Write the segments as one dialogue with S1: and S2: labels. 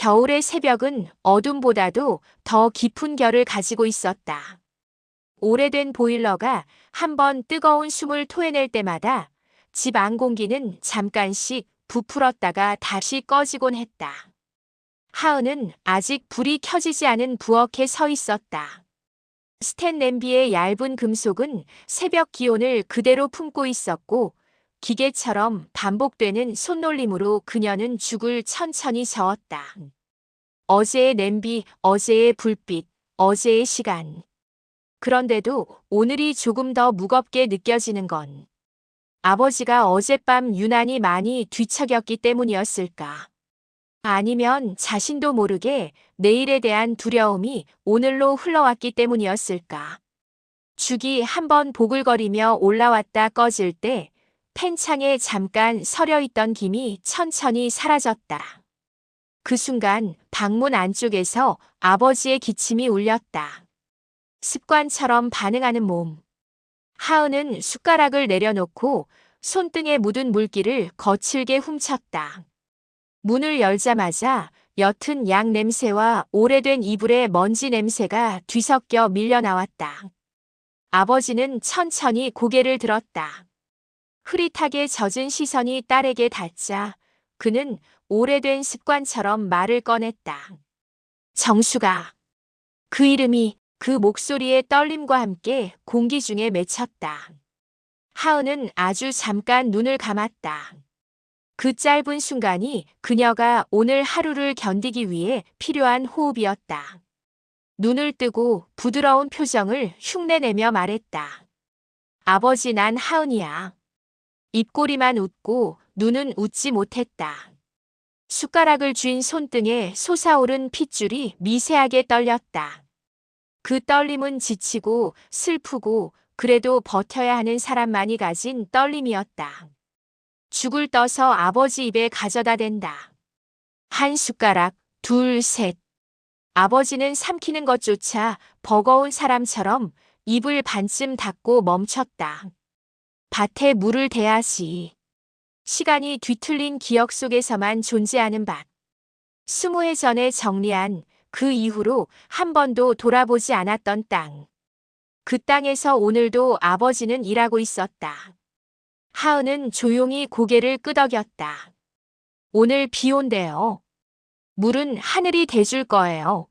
S1: 겨울의 새벽은 어둠보다도 더 깊은 결을 가지고 있었다. 오래된 보일러가 한번 뜨거운 숨을 토해낼 때마다 집 안 공기는 잠깐씩 부풀었다가 다시 꺼지곤 했다. 하은은 아직 불이 켜지지 않은 부엌에 서 있었다. 스텐 냄비의 얇은 금속은 새벽 기온을 그대로 품고 있었고 기계처럼 반복되는 손놀림으로 그녀는 죽을 천천히 저었다. 어제의 냄비, 어제의 불빛, 어제의 시간. 그런데도 오늘이 조금 더 무겁게 느껴지는 건 아버지가 어젯밤 유난히 많이 뒤척였기 때문이었을까? 아니면 자신도 모르게 내일에 대한 두려움이 오늘로 흘러왔기 때문이었을까? 죽이 한번 보글거리며 올라왔다 꺼질 때 펜창에 잠깐 서려 있던 김이 천천히 사라졌다. 그 순간 방문 안쪽에서 아버지의 기침이 울렸다. 습관처럼 반응하는 몸. 하은은 숟가락을 내려놓고 손등에 묻은 물기를 거칠게 훔쳤다. 문을 열자마자 옅은 약 냄새와 오래된 이불의 먼지 냄새가 뒤섞여 밀려나왔다. 아버지는 천천히 고개를 들었다. 흐릿하게 젖은 시선이 딸에게 닿자 그는 오래된 습관처럼 말을 꺼냈다. 정수가. 그 이름이 그 목소리의 떨림과 함께 공기 중에 맺혔다. 하은은 아주 잠깐 눈을 감았다. 그 짧은 순간이 그녀가 오늘 하루를 견디기 위해 필요한 호흡이었다. 눈을 뜨고 부드러운 표정을 흉내내며 말했다. 아버지, 난 하은이야. 입꼬리만 웃고 눈은 웃지 못했다. 숟가락을 쥔 손등에 솟아오른 핏줄이 미세하게 떨렸다. 그 떨림은 지치고 슬프고 그래도 버텨야 하는 사람만이 가진 떨림이었다. 죽을 떠서 아버지 입에 가져다 댄다. 한 숟가락, 둘, 셋. 아버지는 삼키는 것조차 버거운 사람처럼 입을 반쯤 닫고 멈췄다. 밭에 물을 대야지. 시간이 뒤틀린 기억 속에서만 존재하는 밭. 20해 전에 정리한 그 이후로 한 번도 돌아보지 않았던 땅. 그 땅에서 오늘도 아버지는 일하고 있었다. 하은은 조용히 고개를 끄덕였다. 오늘 비 온대요. 물은 하늘이 대줄 거예요.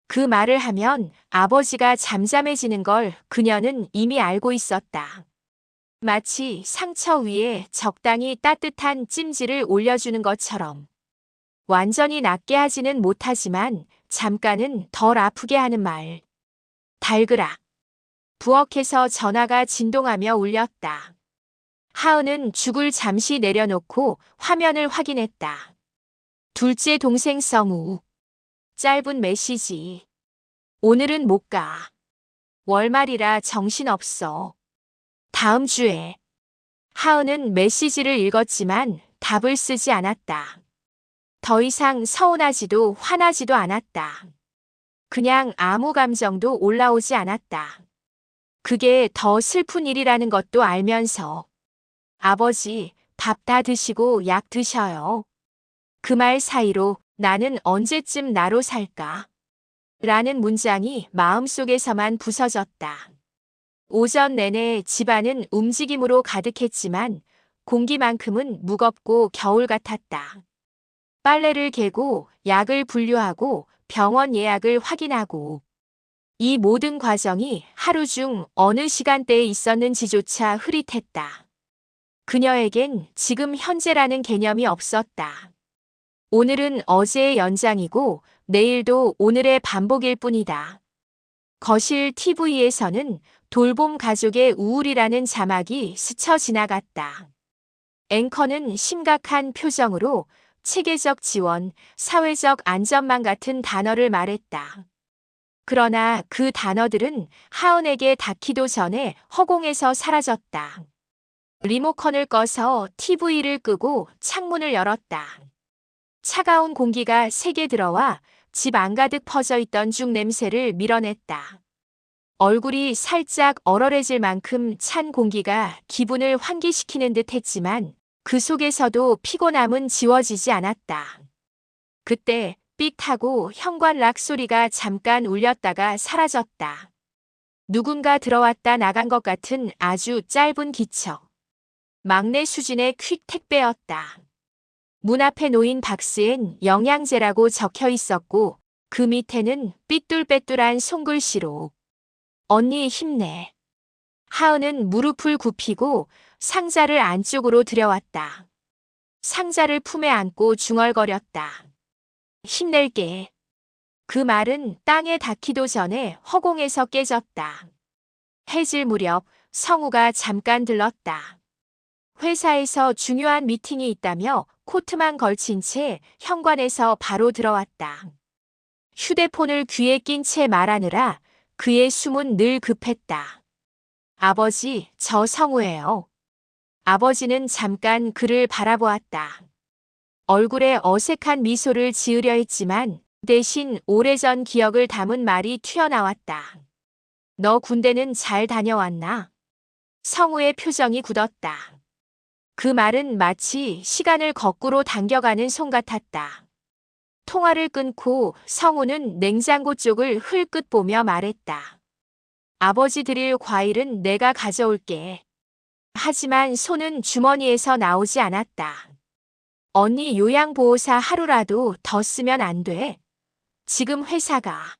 S1: 그 말을 하면 아버지가 잠잠해지는 걸 그녀는 이미 알고 있었다. 마치 상처 위에 적당히 따뜻한 찜질을 올려주는 것처럼. 완전히 낫게 하지는 못하지만 잠깐은 덜 아프게 하는 말. 달그락. 부엌에서 전화가 진동하며 울렸다. 하은은 죽을 잠시 내려놓고 화면을 확인했다. 둘째 동생 성우. 짧은 메시지. 오늘은 못 가. 월말이라 정신없어. 다음 주에. 하은은 메시지를 읽었지만 답을 쓰지 않았다. 더 이상 서운하지도 화나지도 않았다. 그냥 아무 감정도 올라오지 않았다. 그게 더 슬픈 일이라는 것도 알면서. 아버지, 밥 다 드시고 약 드셔요. 그 말 사이로 나는 언제쯤 나로 살까? 라는 문장이 마음속에서만 부서졌다. 오전 내내 집안은 움직임으로 가득했지만 공기만큼은 무겁고 겨울 같았다. 빨래를 개고 약을 분류하고 병원 예약을 확인하고 이 모든 과정이 하루 중 어느 시간대에 있었는지조차 흐릿했다. 그녀에겐 지금 현재라는 개념이 없었다. 오늘은 어제의 연장이고 내일도 오늘의 반복일 뿐이다. 거실 TV에서는 돌봄 가족의 우울이라는 자막이 스쳐 지나갔다. 앵커는 심각한 표정으로 체계적 지원, 사회적 안전망 같은 단어를 말했다. 그러나 그 단어들은 하은에게 닿기도 전에 허공에서 사라졌다. 리모컨을 꺼서 TV를 끄고 창문을 열었다. 차가운 공기가 세게 들어와 집 안가득 퍼져 있던 죽 냄새를 밀어냈다. 얼굴이 살짝 얼얼해질 만큼 찬 공기가 기분을 환기시키는 듯 했지만 그 속에서도 피곤함은 지워지지 않았다. 그때 삑 하고 현관락 소리가 잠깐 울렸다가 사라졌다. 누군가 들어왔다 나간 것 같은 아주 짧은 기척. 막내 수진의 퀵 택배였다. 문 앞에 놓인 박스엔 영양제라고 적혀 있었고 그 밑에는 삐뚤빼뚤한 손글씨로 언니 힘내. 하은은 무릎을 굽히고 상자를 안쪽으로 들여왔다. 상자를 품에 안고 중얼거렸다. 힘낼게. 그 말은 땅에 닿기도 전에 허공에서 깨졌다. 해질 무렵 성우가 잠깐 들렀다. 회사에서 중요한 미팅이 있다며 코트만 걸친 채 현관에서 바로 들어왔다. 휴대폰을 귀에 낀 채 말하느라 그의 숨은 늘 급했다. 아버지, 저 성우예요. 아버지는 잠깐 그를 바라보았다. 얼굴에 어색한 미소를 지으려 했지만 대신 오래전 기억을 담은 말이 튀어나왔다. 너 군대는 잘 다녀왔나? 성우의 표정이 굳었다. 그 말은 마치 시간을 거꾸로 당겨가는 손 같았다. 통화를 끊고 성우는 냉장고 쪽을 흘끗 보며 말했다. 아버지 드릴 과일은 내가 가져올게. 하지만 손은 주머니에서 나오지 않았다. 언니 요양보호사 하루라도 더 쓰면 안 돼. 지금 회사가.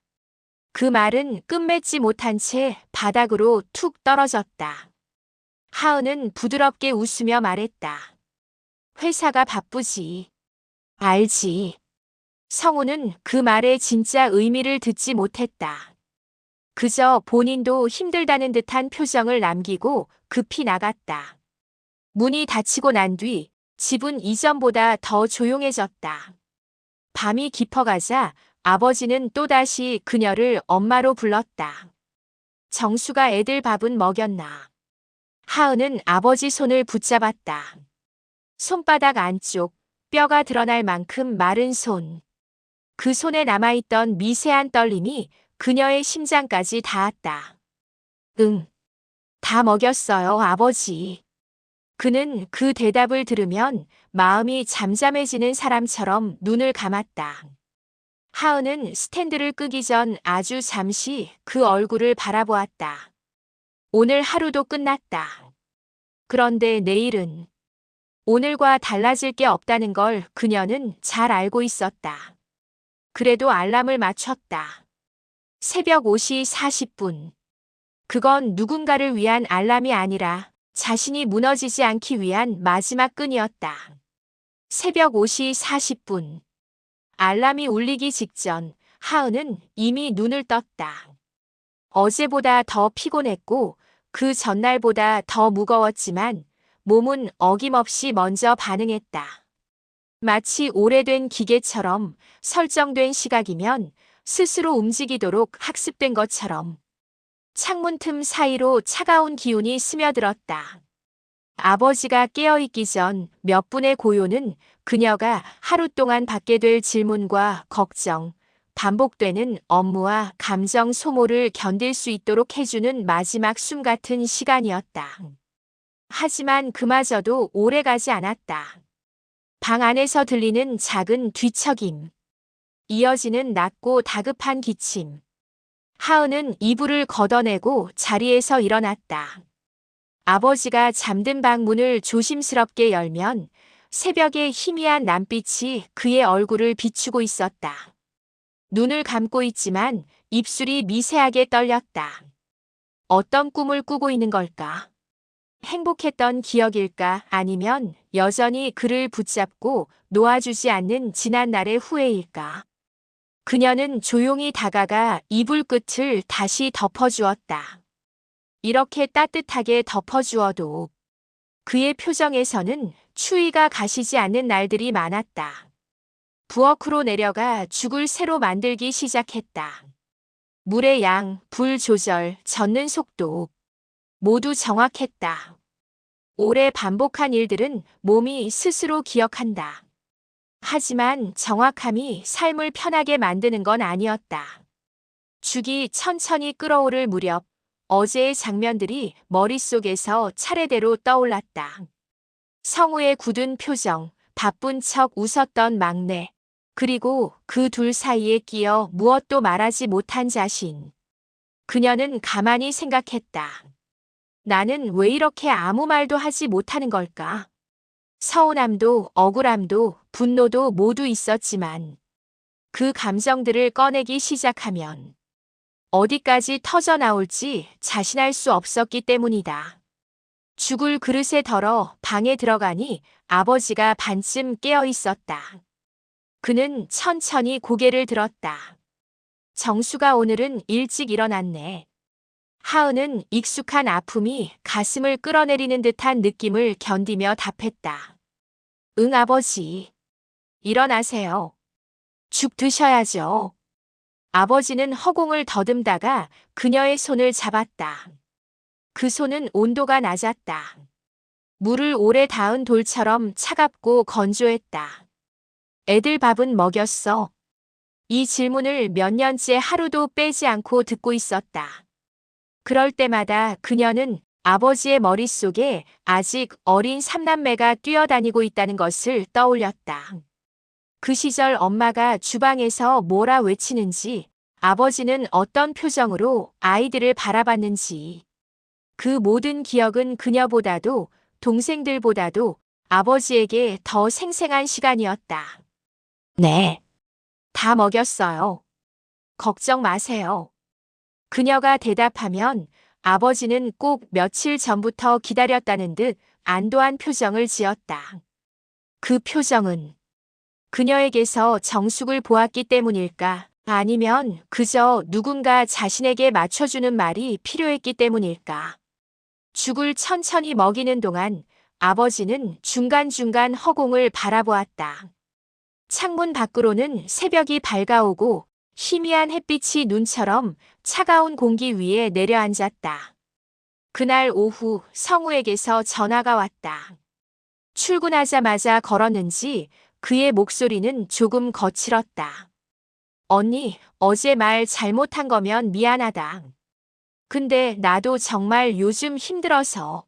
S1: 그 말은 끝맺지 못한 채 바닥으로 툭 떨어졌다. 하은은 부드럽게 웃으며 말했다. 회사가 바쁘지. 알지. 성우는 그 말의 진짜 의미를 듣지 못했다. 그저 본인도 힘들다는 듯한 표정을 남기고 급히 나갔다. 문이 닫히고 난 뒤 집은 이전보다 더 조용해졌다. 밤이 깊어가자 아버지는 또다시 그녀를 엄마로 불렀다. 정수가 애들 밥은 먹였나? 하은은 아버지 손을 붙잡았다. 손바닥 안쪽 뼈가 드러날 만큼 마른 손. 그 손에 남아있던 미세한 떨림이 그녀의 심장까지 닿았다. 응, 다 먹였어요, 아버지. 그는 그 대답을 들으면 마음이 잠잠해지는 사람처럼 눈을 감았다. 하은은 스탠드를 끄기 전 아주 잠시 그 얼굴을 바라보았다. 오늘 하루도 끝났다. 그런데 내일은 오늘과 달라질 게 없다는 걸 그녀는 잘 알고 있었다. 그래도 알람을 맞췄다. 새벽 5시 40분. 그건 누군가를 위한 알람이 아니라 자신이 무너지지 않기 위한 마지막 끈이었다. 새벽 5시 40분. 알람이 울리기 직전 하은은 이미 눈을 떴다. 어제보다 더 피곤했고 그 전날보다 더 무거웠지만 몸은 어김없이 먼저 반응했다. 마치 오래된 기계처럼 설정된 시각이면 스스로 움직이도록 학습된 것처럼. 창문 틈 사이로 차가운 기운이 스며들었다. 아버지가 깨어있기 전 몇 분의 고요는 그녀가 하루 동안 받게 될 질문과 걱정, 반복되는 업무와 감정 소모를 견딜 수 있도록 해주는 마지막 숨 같은 시간이었다. 하지만 그마저도 오래가지 않았다. 방 안에서 들리는 작은 뒤척임. 이어지는 낮고 다급한 기침. 하은은 이불을 걷어내고 자리에서 일어났다. 아버지가 잠든 방 문을 조심스럽게 열면 새벽의 희미한 남빛이 그의 얼굴을 비추고 있었다. 눈을 감고 있지만 입술이 미세하게 떨렸다. 어떤 꿈을 꾸고 있는 걸까? 행복했던 기억일까? 아니면 여전히 그를 붙잡고 놓아주지 않는 지난날의 후회일까? 그녀는 조용히 다가가 이불 끝을 다시 덮어주었다. 이렇게 따뜻하게 덮어주어도 그의 표정에서는 추위가 가시지 않는 날들이 많았다. 부엌으로 내려가 죽을 새로 만들기 시작했다. 물의 양, 불 조절, 젓는 속도 모두 정확했다. 오래 반복한 일들은 몸이 스스로 기억한다. 하지만 정확함이 삶을 편하게 만드는 건 아니었다. 죽이 천천히 끓어오를 무렵 어제의 장면들이 머릿속에서 차례대로 떠올랐다. 성우의 굳은 표정, 바쁜 척 웃었던 막내, 그리고 그 둘 사이에 끼어 무엇도 말하지 못한 자신. 그녀는 가만히 생각했다. 나는 왜 이렇게 아무 말도 하지 못하는 걸까? 서운함도 억울함도 분노도 모두 있었지만 그 감정들을 꺼내기 시작하면 어디까지 터져 나올지 자신할 수 없었기 때문이다. 죽을 그릇에 덜어 방에 들어가니 아버지가 반쯤 깨어 있었다. 그는 천천히 고개를 들었다. 정수가 오늘은 일찍 일어났네. 하은은 익숙한 아픔이 가슴을 끌어내리는 듯한 느낌을 견디며 답했다. 응, 아버지. 일어나세요. 죽 드셔야죠. 아버지는 허공을 더듬다가 그녀의 손을 잡았다. 그 손은 온도가 낮았다. 물을 오래 닿은 돌처럼 차갑고 건조했다. 애들 밥은 먹였어? 이 질문을 몇 년째 하루도 빼지 않고 듣고 있었다. 그럴 때마다 그녀는 아버지의 머릿속에 아직 어린 삼남매가 뛰어다니고 있다는 것을 떠올렸다. 그 시절 엄마가 주방에서 뭐라 외치는지, 아버지는 어떤 표정으로 아이들을 바라봤는지. 그 모든 기억은 그녀보다도 동생들보다도 아버지에게 더 생생한 시간이었다. 네. 다 먹였어요. 걱정 마세요. 그녀가 대답하면 아버지는 꼭 며칠 전부터 기다렸다는 듯 안도한 표정을 지었다. 그 표정은 그녀에게서 정숙을 보았기 때문일까? 아니면 그저 누군가 자신에게 맞춰주는 말이 필요했기 때문일까? 죽을 천천히 먹이는 동안 아버지는 중간중간 허공을 바라보았다. 창문 밖으로는 새벽이 밝아오고 희미한 햇빛이 눈처럼 차가운 공기 위에 내려앉았다. 그날 오후 성우에게서 전화가 왔다. 출근하자마자 걸었는지 그의 목소리는 조금 거칠었다. 언니, 어제 말 잘못한 거면 미안하다. 근데 나도 정말 요즘 힘들어서.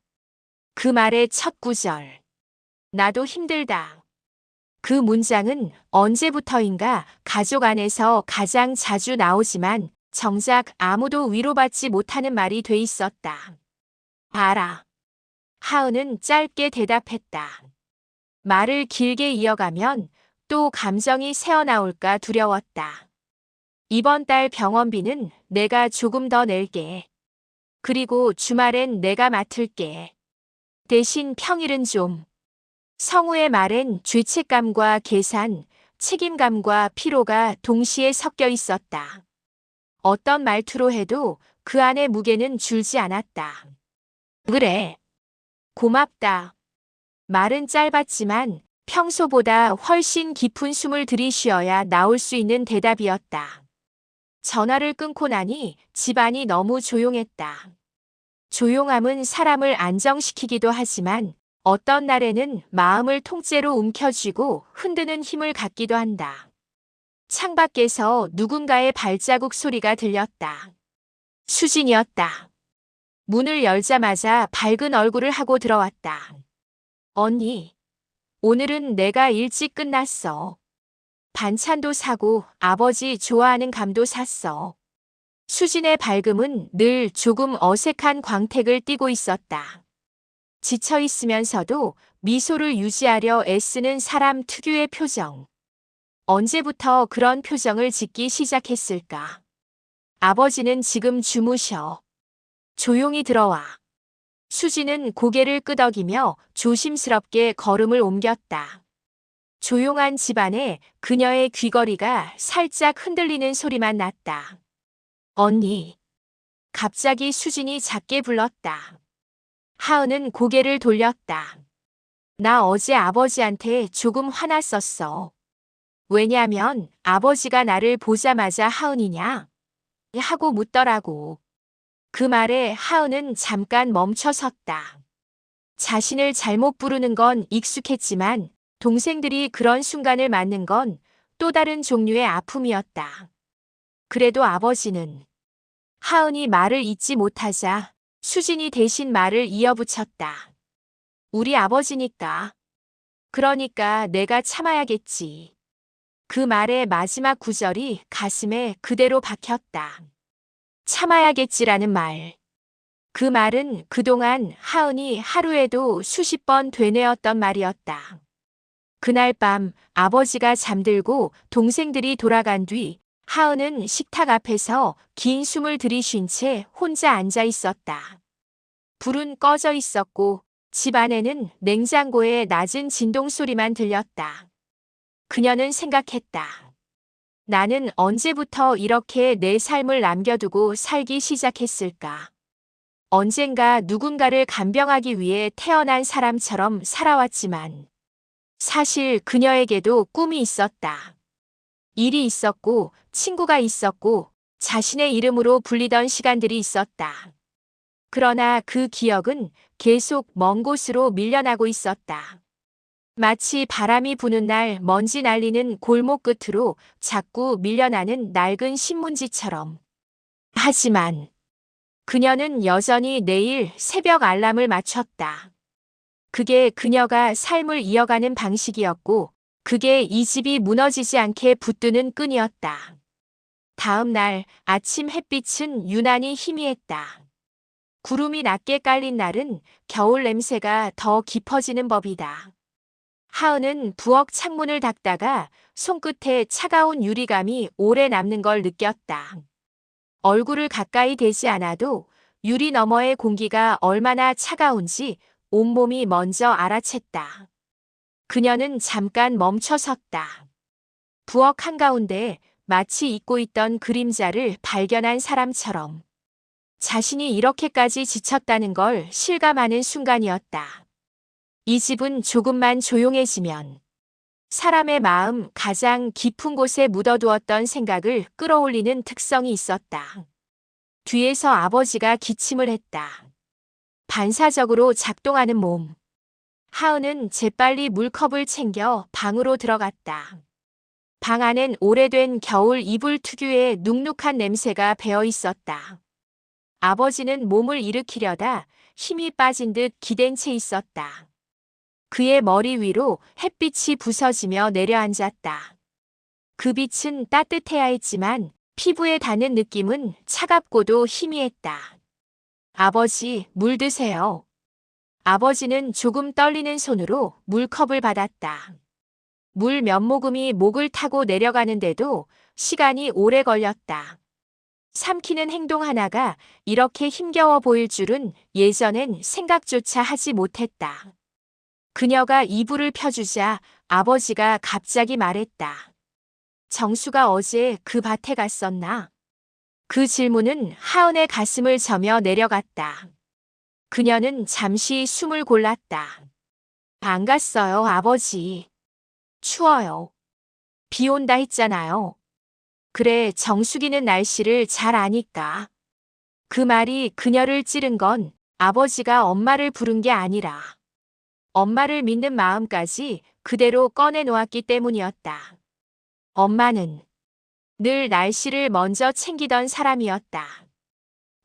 S1: 그 말의 첫 구절. 나도 힘들다. 그 문장은 언제부터인가 가족 안에서 가장 자주 나오지만 정작 아무도 위로받지 못하는 말이 돼 있었다. 알아. 하은은 짧게 대답했다. 말을 길게 이어가면 또 감정이 새어나올까 두려웠다. 이번 달 병원비는 내가 조금 더 낼게. 그리고 주말엔 내가 맡을게. 대신 평일은 좀. 성우의 말엔 죄책감과 계산, 책임감과 피로가 동시에 섞여 있었다. 어떤 말투로 해도 그 안의 무게는 줄지 않았다. 그래. 고맙다. 말은 짧았지만 평소보다 훨씬 깊은 숨을 들이쉬어야 나올 수 있는 대답이었다. 전화를 끊고 나니 집안이 너무 조용했다. 조용함은 사람을 안정시키기도 하지만 어떤 날에는 마음을 통째로 움켜쥐고 흔드는 힘을 갖기도 한다. 창밖에서 누군가의 발자국 소리가 들렸다. 수진이었다. 문을 열자마자 밝은 얼굴을 하고 들어왔다. 언니, 오늘은 내가 일찍 끝났어. 반찬도 사고 아버지 좋아하는 감도 샀어. 수진의 밝음은 늘 조금 어색한 광택을 띠고 있었다. 지쳐 있으면서도 미소를 유지하려 애쓰는 사람 특유의 표정. 언제부터 그런 표정을 짓기 시작했을까? 아버지는 지금 주무셔. 조용히 들어와. 수진은 고개를 끄덕이며 조심스럽게 걸음을 옮겼다. 조용한 집안에 그녀의 귀걸이가 살짝 흔들리는 소리만 났다. 언니. 갑자기 수진이 작게 불렀다. 하은은 고개를 돌렸다. 나 어제 아버지한테 조금 화났었어. 왜냐면 아버지가 나를 보자마자 하은이냐? 하고 묻더라고. 그 말에 하은은 잠깐 멈춰 섰다. 자신을 잘못 부르는 건 익숙했지만 동생들이 그런 순간을 맞는 건 또 다른 종류의 아픔이었다. 그래도 아버지는 하은이 말을 잇지 못하자 수진이 대신 말을 이어붙였다. 우리 아버지니까. 그러니까 내가 참아야겠지. 그 말의 마지막 구절이 가슴에 그대로 박혔다. 참아야겠지라는 말. 그 말은 그동안 하은이 하루에도 수십 번 되뇌었던 말이었다. 그날 밤 아버지가 잠들고 동생들이 돌아간 뒤 하은은 식탁 앞에서 긴 숨을 들이쉰 채 혼자 앉아 있었다. 불은 꺼져 있었고 집 안에는 냉장고의 낮은 진동 소리만 들렸다. 그녀는 생각했다. 나는 언제부터 이렇게 내 삶을 남겨두고 살기 시작했을까? 언젠가 누군가를 간병하기 위해 태어난 사람처럼 살아왔지만 사실 그녀에게도 꿈이 있었다. 일이 있었고 친구가 있었고 자신의 이름으로 불리던 시간들이 있었다. 그러나 그 기억은 계속 먼 곳으로 밀려나고 있었다. 마치 바람이 부는 날 먼지 날리는 골목 끝으로 자꾸 밀려나는 낡은 신문지처럼. 하지만 그녀는 여전히 내일 새벽 알람을 맞췄다. 그게 그녀가 삶을 이어가는 방식이었고, 그게 이 집이 무너지지 않게 붙드는 끈이었다. 다음 날 아침 햇빛은 유난히 희미했다. 구름이 낮게 깔린 날은 겨울 냄새가 더 깊어지는 법이다. 하은은 부엌 창문을 닫다가 손끝에 차가운 유리감이 오래 남는 걸 느꼈다. 얼굴을 가까이 대지 않아도 유리 너머의 공기가 얼마나 차가운지 온몸이 먼저 알아챘다. 그녀는 잠깐 멈춰 섰다. 부엌 한가운데 마치 잊고 있던 그림자를 발견한 사람처럼 자신이 이렇게까지 지쳤다는 걸 실감하는 순간이었다. 이 집은 조금만 조용해지면 사람의 마음 가장 깊은 곳에 묻어두었던 생각을 끌어올리는 특성이 있었다. 뒤에서 아버지가 기침을 했다. 반사적으로 작동하는 몸. 하은은 재빨리 물컵을 챙겨 방으로 들어갔다. 방 안엔 오래된 겨울 이불 특유의 눅눅한 냄새가 배어 있었다. 아버지는 몸을 일으키려다 힘이 빠진 듯 기댄 채 있었다. 그의 머리 위로 햇빛이 부서지며 내려앉았다. 그 빛은 따뜻해야 했지만 피부에 닿는 느낌은 차갑고도 희미했다. 아버지, 물 드세요. 아버지는 조금 떨리는 손으로 물컵을 받았다. 물 몇 모금이 목을 타고 내려가는데도 시간이 오래 걸렸다. 삼키는 행동 하나가 이렇게 힘겨워 보일 줄은 예전엔 생각조차 하지 못했다. 그녀가 이불을 펴주자 아버지가 갑자기 말했다. 정수가 어제 그 밭에 갔었나? 그 질문은 하은의 가슴을 저며 내려갔다. 그녀는 잠시 숨을 골랐다. 안 갔어요, 아버지. 추워요. 비 온다 했잖아요. 그래, 정수기는 날씨를 잘 아니까. 그 말이 그녀를 찌른 건 아버지가 엄마를 부른 게 아니라 엄마를 믿는 마음까지 그대로 꺼내놓았기 때문이었다. 엄마는 늘 날씨를 먼저 챙기던 사람이었다.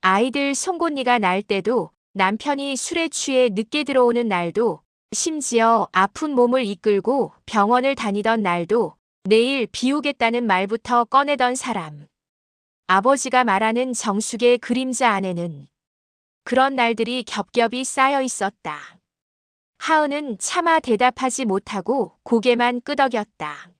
S1: 아이들 송곳니가 날 때도 남편이 술에 취해 늦게 들어오는 날도 심지어 아픈 몸을 이끌고 병원을 다니던 날도 내일 비 오겠다는 말부터 꺼내던 사람. 아버지가 말하는 정숙의 그림자 안에는 그런 날들이 겹겹이 쌓여 있었다. 하은은 차마 대답하지 못하고 고개만 끄덕였다.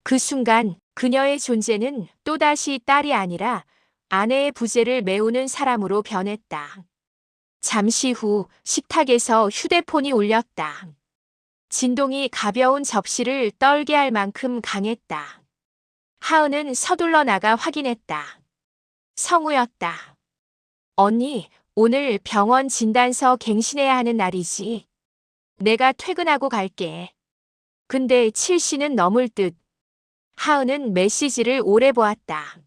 S1: 그 순간 그녀의 존재는 또다시 딸이 아니라 아내의 부재를 메우는 사람으로 변했다. 잠시 후 식탁에서 휴대폰이 울렸다. 진동이 가벼운 접시를 떨게 할 만큼 강했다. 하은은 서둘러 나가 확인했다. 성우였다. 언니, 오늘 병원 진단서 갱신해야 하는 날이지. 내가 퇴근하고 갈게. 근데 7시는 넘을 듯. 하은은 메시지를 오래 보았다.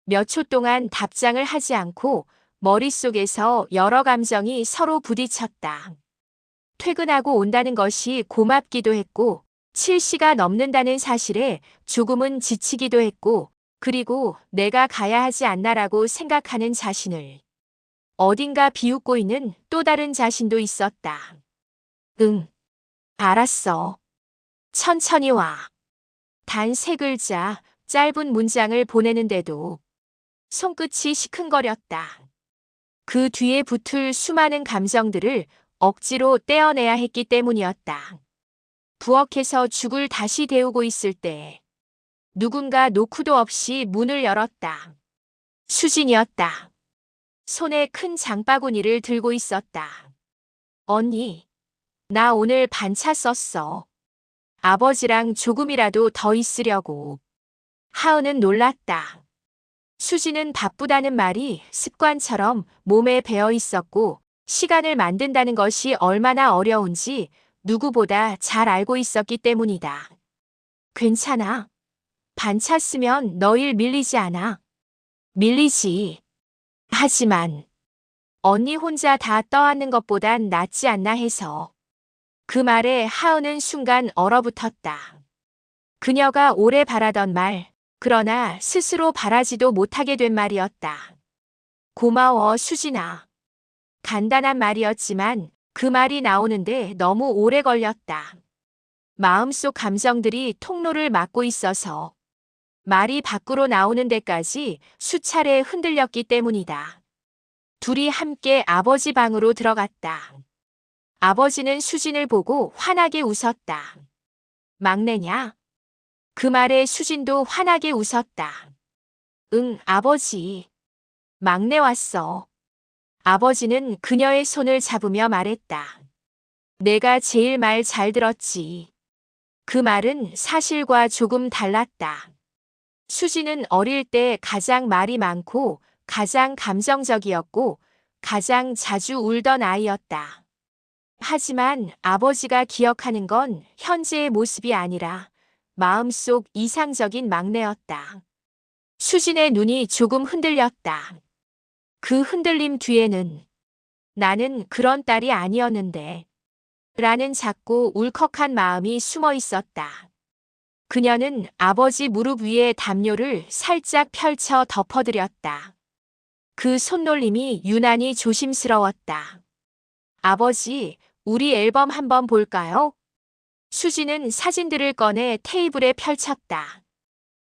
S1: 몇 초 동안 답장을 하지 않고 머릿속에서 여러 감정이 서로 부딪혔다. 퇴근하고 온다는 것이 고맙기도 했고 7시가 넘는다는 사실에 조금은 지치기도 했고 그리고 내가 가야 하지 않나라고 생각하는 자신을 어딘가 비웃고 있는 또 다른 자신도 있었다. 응, 알았어. 천천히 와. 단 3글자 짧은 문장을 보내는데도 손끝이 시큰거렸다. 그 뒤에 붙을 수많은 감정들을 억지로 떼어내야 했기 때문이었다. 부엌에서 죽을 다시 데우고 있을 때 누군가 노크도 없이 문을 열었다. 수진이었다. 손에 큰 장바구니를 들고 있었다. 언니, 나 오늘 반차 썼어. 아버지랑 조금이라도 더 있으려고. 하은은 놀랐다. 수지는 바쁘다는 말이 습관처럼 몸에 배어 있었고 시간을 만든다는 것이 얼마나 어려운지 누구보다 잘 알고 있었기 때문이다. 괜찮아. 반차 쓰면 너 일 밀리지 않아. 밀리지. 하지만 언니 혼자 다 떠안는 것보단 낫지 않나 해서. 그 말에 하은은 순간 얼어붙었다. 그녀가 오래 바라던 말, 그러나 스스로 바라지도 못하게 된 말이었다. 고마워, 수진아. 간단한 말이었지만 그 말이 나오는데 너무 오래 걸렸다. 마음속 감정들이 통로를 막고 있어서 말이 밖으로 나오는 데까지 수차례 흔들렸기 때문이다. 둘이 함께 아버지 방으로 들어갔다. 아버지는 수진을 보고 환하게 웃었다. 막내냐? 그 말에 수진도 환하게 웃었다. 응, 아버지. 막내 왔어. 아버지는 그녀의 손을 잡으며 말했다. 내가 제일 말 잘 들었지. 그 말은 사실과 조금 달랐다. 수진은 어릴 때 가장 말이 많고 가장 감정적이었고 가장 자주 울던 아이였다. 하지만 아버지가 기억하는 건 현재의 모습이 아니라 마음속 이상적인 막내였다. 수진의 눈이 조금 흔들렸다. 그 흔들림 뒤에는 나는 그런 딸이 아니었는데 라는 작고 울컥한 마음이 숨어 있었다. 그녀는 아버지 무릎 위에 담요를 살짝 펼쳐 덮어드렸다. 그 손놀림이 유난히 조심스러웠다. 아버지, 우리 앨범 한번 볼까요? 수지는 사진들을 꺼내 테이블에 펼쳤다.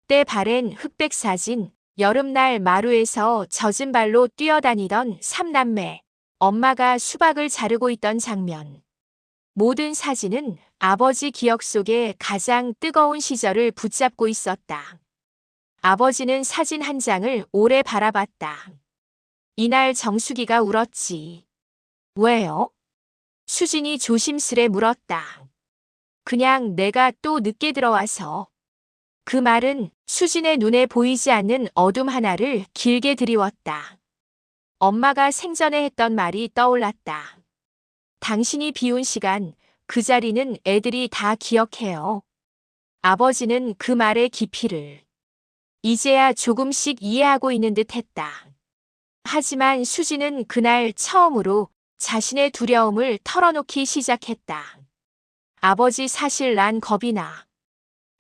S1: 때 바랜 흑백 사진, 여름날 마루에서 젖은 발로 뛰어다니던 삼남매, 엄마가 수박을 자르고 있던 장면. 모든 사진은 아버지 기억 속에 가장 뜨거운 시절을 붙잡고 있었다. 아버지는 사진 한 장을 오래 바라봤다. 이날 정수기가 울었지. 왜요? 수진이 조심스레 물었다. 그냥 내가 또 늦게 들어와서. 그 말은 수진의 눈에 보이지 않는 어둠 하나를 길게 드리웠다. 엄마가 생전에 했던 말이 떠올랐다. 당신이 비운 시간, 그 자리는 애들이 다 기억해요. 아버지는 그 말의 깊이를 이제야 조금씩 이해하고 있는 듯 했다. 하지만 수진은 그날 처음으로 자신의 두려움을 털어놓기 시작했다. 아버지, 사실 난 겁이 나.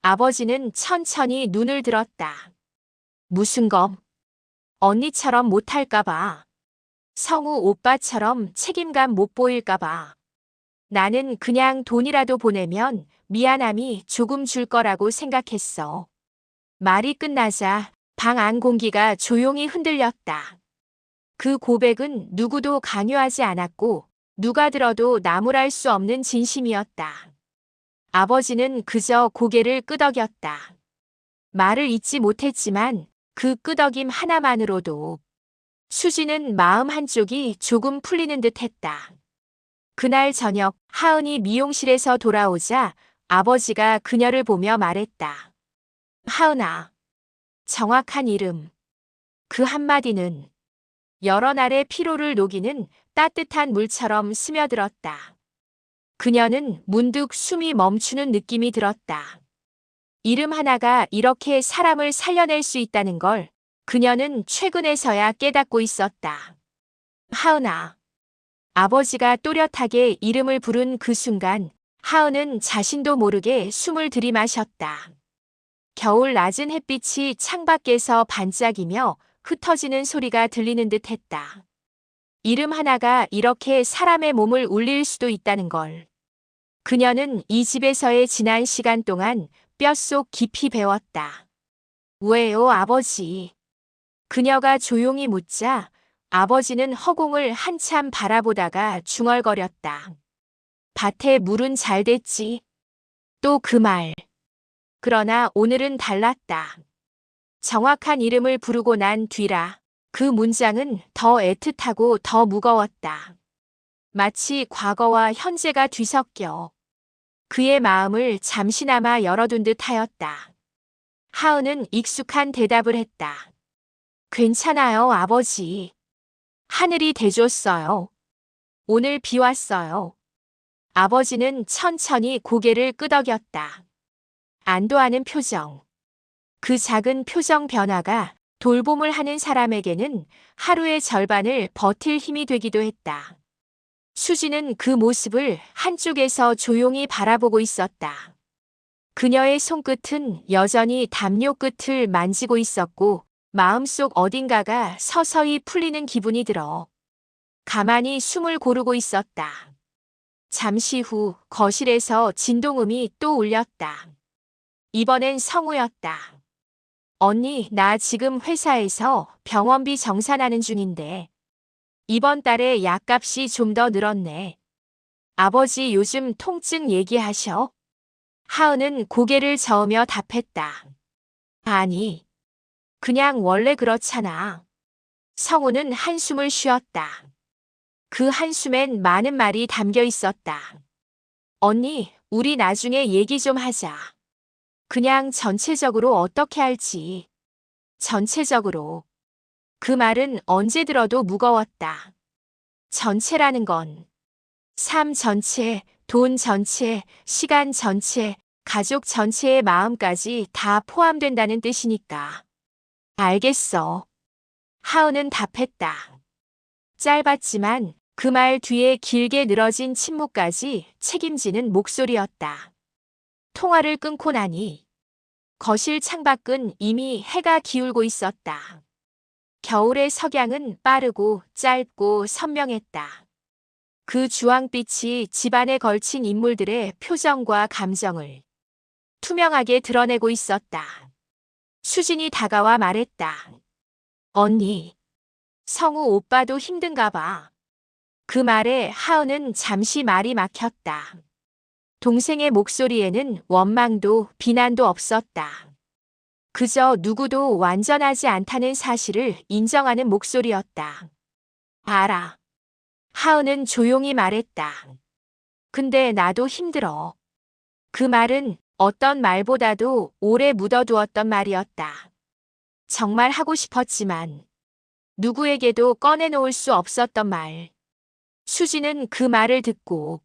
S1: 아버지는 천천히 눈을 들었다. 무슨 겁? 언니처럼 못할까봐. 성우 오빠처럼 책임감 못 보일까봐. 나는 그냥 돈이라도 보내면 미안함이 조금 줄 거라고 생각했어. 말이 끝나자 방 안 공기가 조용히 흔들렸다. 그 고백은 누구도 강요하지 않았고 누가 들어도 나무랄 수 없는 진심이었다. 아버지는 그저 고개를 끄덕였다. 말을 잇지 못했지만 그 끄덕임 하나만으로도 수지는 마음 한쪽이 조금 풀리는 듯 했다. 그날 저녁 하은이 미용실에서 돌아오자 아버지가 그녀를 보며 말했다. 하은아, 정확한 이름. 그 한마디는 여러 날의 피로를 녹이는 따뜻한 물처럼 스며들었다. 그녀는 문득 숨이 멈추는 느낌이 들었다. 이름 하나가 이렇게 사람을 살려낼 수 있다는 걸 그녀는 최근에서야 깨닫고 있었다. 하은아. 아버지가 또렷하게 이름을 부른 그 순간 하은은 자신도 모르게 숨을 들이마셨다. 겨울 낮은 햇빛이 창밖에서 반짝이며 흩어지는 소리가 들리는 듯 했다. 이름 하나가 이렇게 사람의 몸을 울릴 수도 있다는 걸. 그녀는 이 집에서의 지난 시간 동안 뼛속 깊이 배웠다. 왜요, 아버지? 그녀가 조용히 묻자 아버지는 허공을 한참 바라보다가 중얼거렸다. 밭에 물은 잘 됐지. 또 그 말. 그러나 오늘은 달랐다. 정확한 이름을 부르고 난 뒤라 그 문장은 더 애틋하고 더 무거웠다. 마치 과거와 현재가 뒤섞여 그의 마음을 잠시나마 열어둔 듯 하였다. 하은은 익숙한 대답을 했다. 괜찮아요, 아버지. 하늘이 대줬어요. 오늘 비 왔어요. 아버지는 천천히 고개를 끄덕였다. 안도하는 표정. 그 작은 표정 변화가 돌봄을 하는 사람에게는 하루의 절반을 버틸 힘이 되기도 했다. 수지는 그 모습을 한쪽에서 조용히 바라보고 있었다. 그녀의 손끝은 여전히 담요 끝을 만지고 있었고 마음속 어딘가가 서서히 풀리는 기분이 들어 가만히 숨을 고르고 있었다. 잠시 후 거실에서 진동음이 또 울렸다. 이번엔 성우였다. 언니, 나 지금 회사에서 병원비 정산하는 중인데 이번 달에 약값이 좀 더 늘었네. 아버지 요즘 통증 얘기하셔? 하은은 고개를 저으며 답했다. 아니, 그냥 원래 그렇잖아. 성우는 한숨을 쉬었다. 그 한숨엔 많은 말이 담겨 있었다. 언니, 우리 나중에 얘기 좀 하자. 그냥 전체적으로 어떻게 할지. 전체적으로. 그 말은 언제 들어도 무거웠다. 전체라는 건 삶 전체, 돈 전체, 시간 전체, 가족 전체의 마음까지 다 포함된다는 뜻이니까. 알겠어. 하은은 답했다. 짧았지만 그 말 뒤에 길게 늘어진 침묵까지 책임지는 목소리였다. 통화를 끊고 나니 거실 창밖은 이미 해가 기울고 있었다. 겨울의 석양은 빠르고 짧고 선명했다. 그 주황빛이 집안에 걸친 인물들의 표정과 감정을 투명하게 드러내고 있었다. 수진이 다가와 말했다. 언니, 성우 오빠도 힘든가 봐. 그 말에 하은은 잠시 말이 막혔다. 동생의 목소리에는 원망도 비난도 없었다. 그저 누구도 완전하지 않다는 사실을 인정하는 목소리였다. 알아. 하은은 조용히 말했다. 근데 나도 힘들어. 그 말은 어떤 말보다도 오래 묻어두었던 말이었다. 정말 하고 싶었지만 누구에게도 꺼내놓을 수 없었던 말. 수지는 그 말을 듣고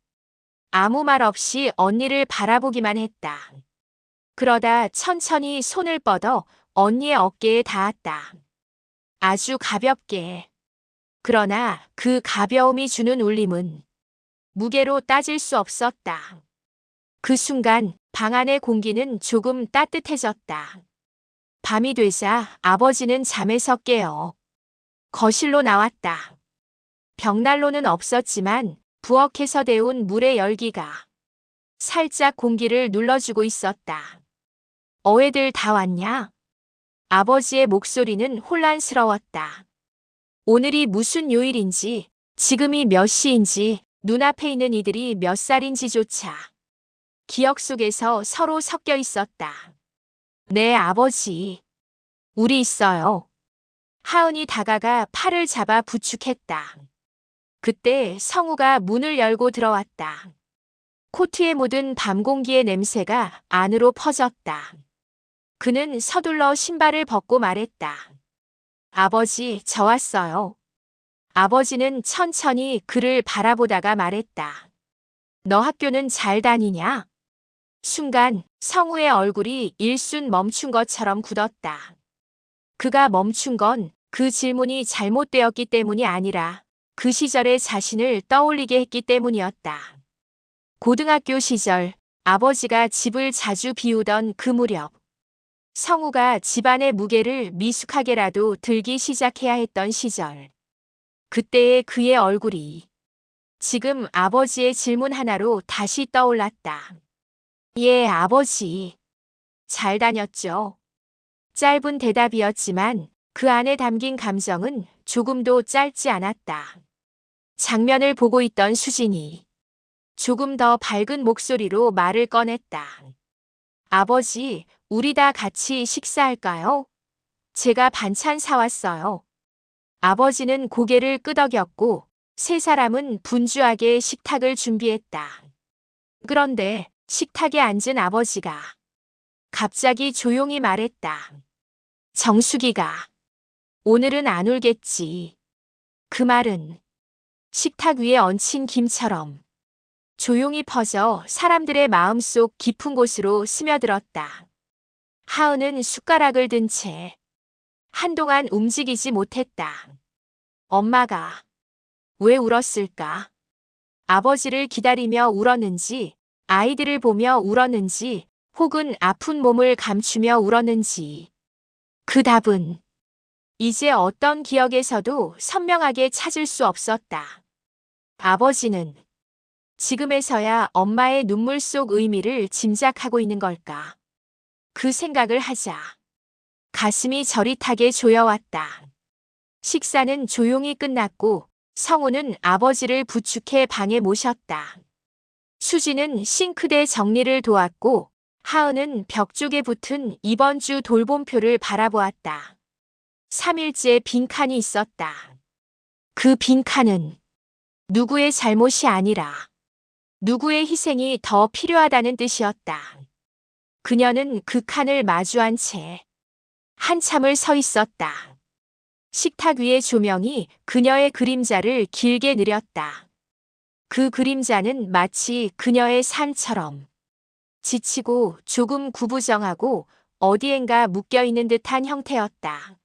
S1: 아무 말 없이 언니를 바라보기만 했다. 그러다 천천히 손을 뻗어 언니의 어깨에 닿았다. 아주 가볍게. 그러나 그 가벼움이 주는 울림은 무게로 따질 수 없었다. 그 순간 방 안의 공기는 조금 따뜻해졌다. 밤이 되자 아버지는 잠에서 깨어 거실로 나왔다. 벽난로는 없었지만 부엌에서 데운 물의 열기가 살짝 공기를 눌러주고 있었다. 어애들 다 왔냐? 아버지의 목소리는 혼란스러웠다. 오늘이 무슨 요일인지, 지금이 몇 시인지, 눈앞에 있는 이들이 몇 살인지조차 기억 속에서 서로 섞여 있었다. 네, 아버지. 우리 있어요. 하은이 다가가 팔을 잡아 부축했다. 그때 성우가 문을 열고 들어왔다. 코트에 묻은 밤 공기의 냄새가 안으로 퍼졌다. 그는 서둘러 신발을 벗고 말했다. 아버지, 저 왔어요. 아버지는 천천히 그를 바라보다가 말했다. 너 학교는 잘 다니냐? 순간 성우의 얼굴이 일순 멈춘 것처럼 굳었다. 그가 멈춘 건 그 질문이 잘못되었기 때문이 아니라 그 시절의 자신을 떠올리게 했기 때문이었다. 고등학교 시절 아버지가 집을 자주 비우던 그 무렵 성우가 집안의 무게를 미숙하게라도 들기 시작해야 했던 시절. 그때의 그의 얼굴이 지금 아버지의 질문 하나로 다시 떠올랐다. 예, 아버지. 잘 다녔죠. 짧은 대답이었지만 그 안에 담긴 감정은 조금도 짧지 않았다. 장면을 보고 있던 수진이 조금 더 밝은 목소리로 말을 꺼냈다. 아버지, 우리 다 같이 식사할까요? 제가 반찬 사왔어요. 아버지는 고개를 끄덕였고 세 사람은 분주하게 식탁을 준비했다. 그런데 식탁에 앉은 아버지가 갑자기 조용히 말했다. 정수기가 오늘은 안 울겠지. 그 말은 식탁 위에 얹힌 김처럼 조용히 퍼져 사람들의 마음속 깊은 곳으로 스며들었다. 하은은 숟가락을 든 채 한동안 움직이지 못했다. 엄마가 왜 울었을까? 아버지를 기다리며 울었는지, 아이들을 보며 울었는지, 혹은 아픈 몸을 감추며 울었는지. 그 답은 이제 어떤 기억에서도 선명하게 찾을 수 없었다. 아버지는 지금에서야 엄마의 눈물 속 의미를 짐작하고 있는 걸까? 그 생각을 하자 가슴이 저릿하게 조여왔다. 식사는 조용히 끝났고 성우는 아버지를 부축해 방에 모셨다. 수지는 싱크대 정리를 도왔고 하은은 벽 쪽에 붙은 이번 주 돌봄표를 바라보았다. 3일째 빈칸이 있었다. 그 빈칸은 누구의 잘못이 아니라 누구의 희생이 더 필요하다는 뜻이었다. 그녀는 그 칸을 마주한 채 한참을 서 있었다. 식탁 위의 조명이 그녀의 그림자를 길게 느렸다. 그 그림자는 마치 그녀의 삶처럼 지치고 조금 구부정하고 어디엔가 묶여있는 듯한 형태였다.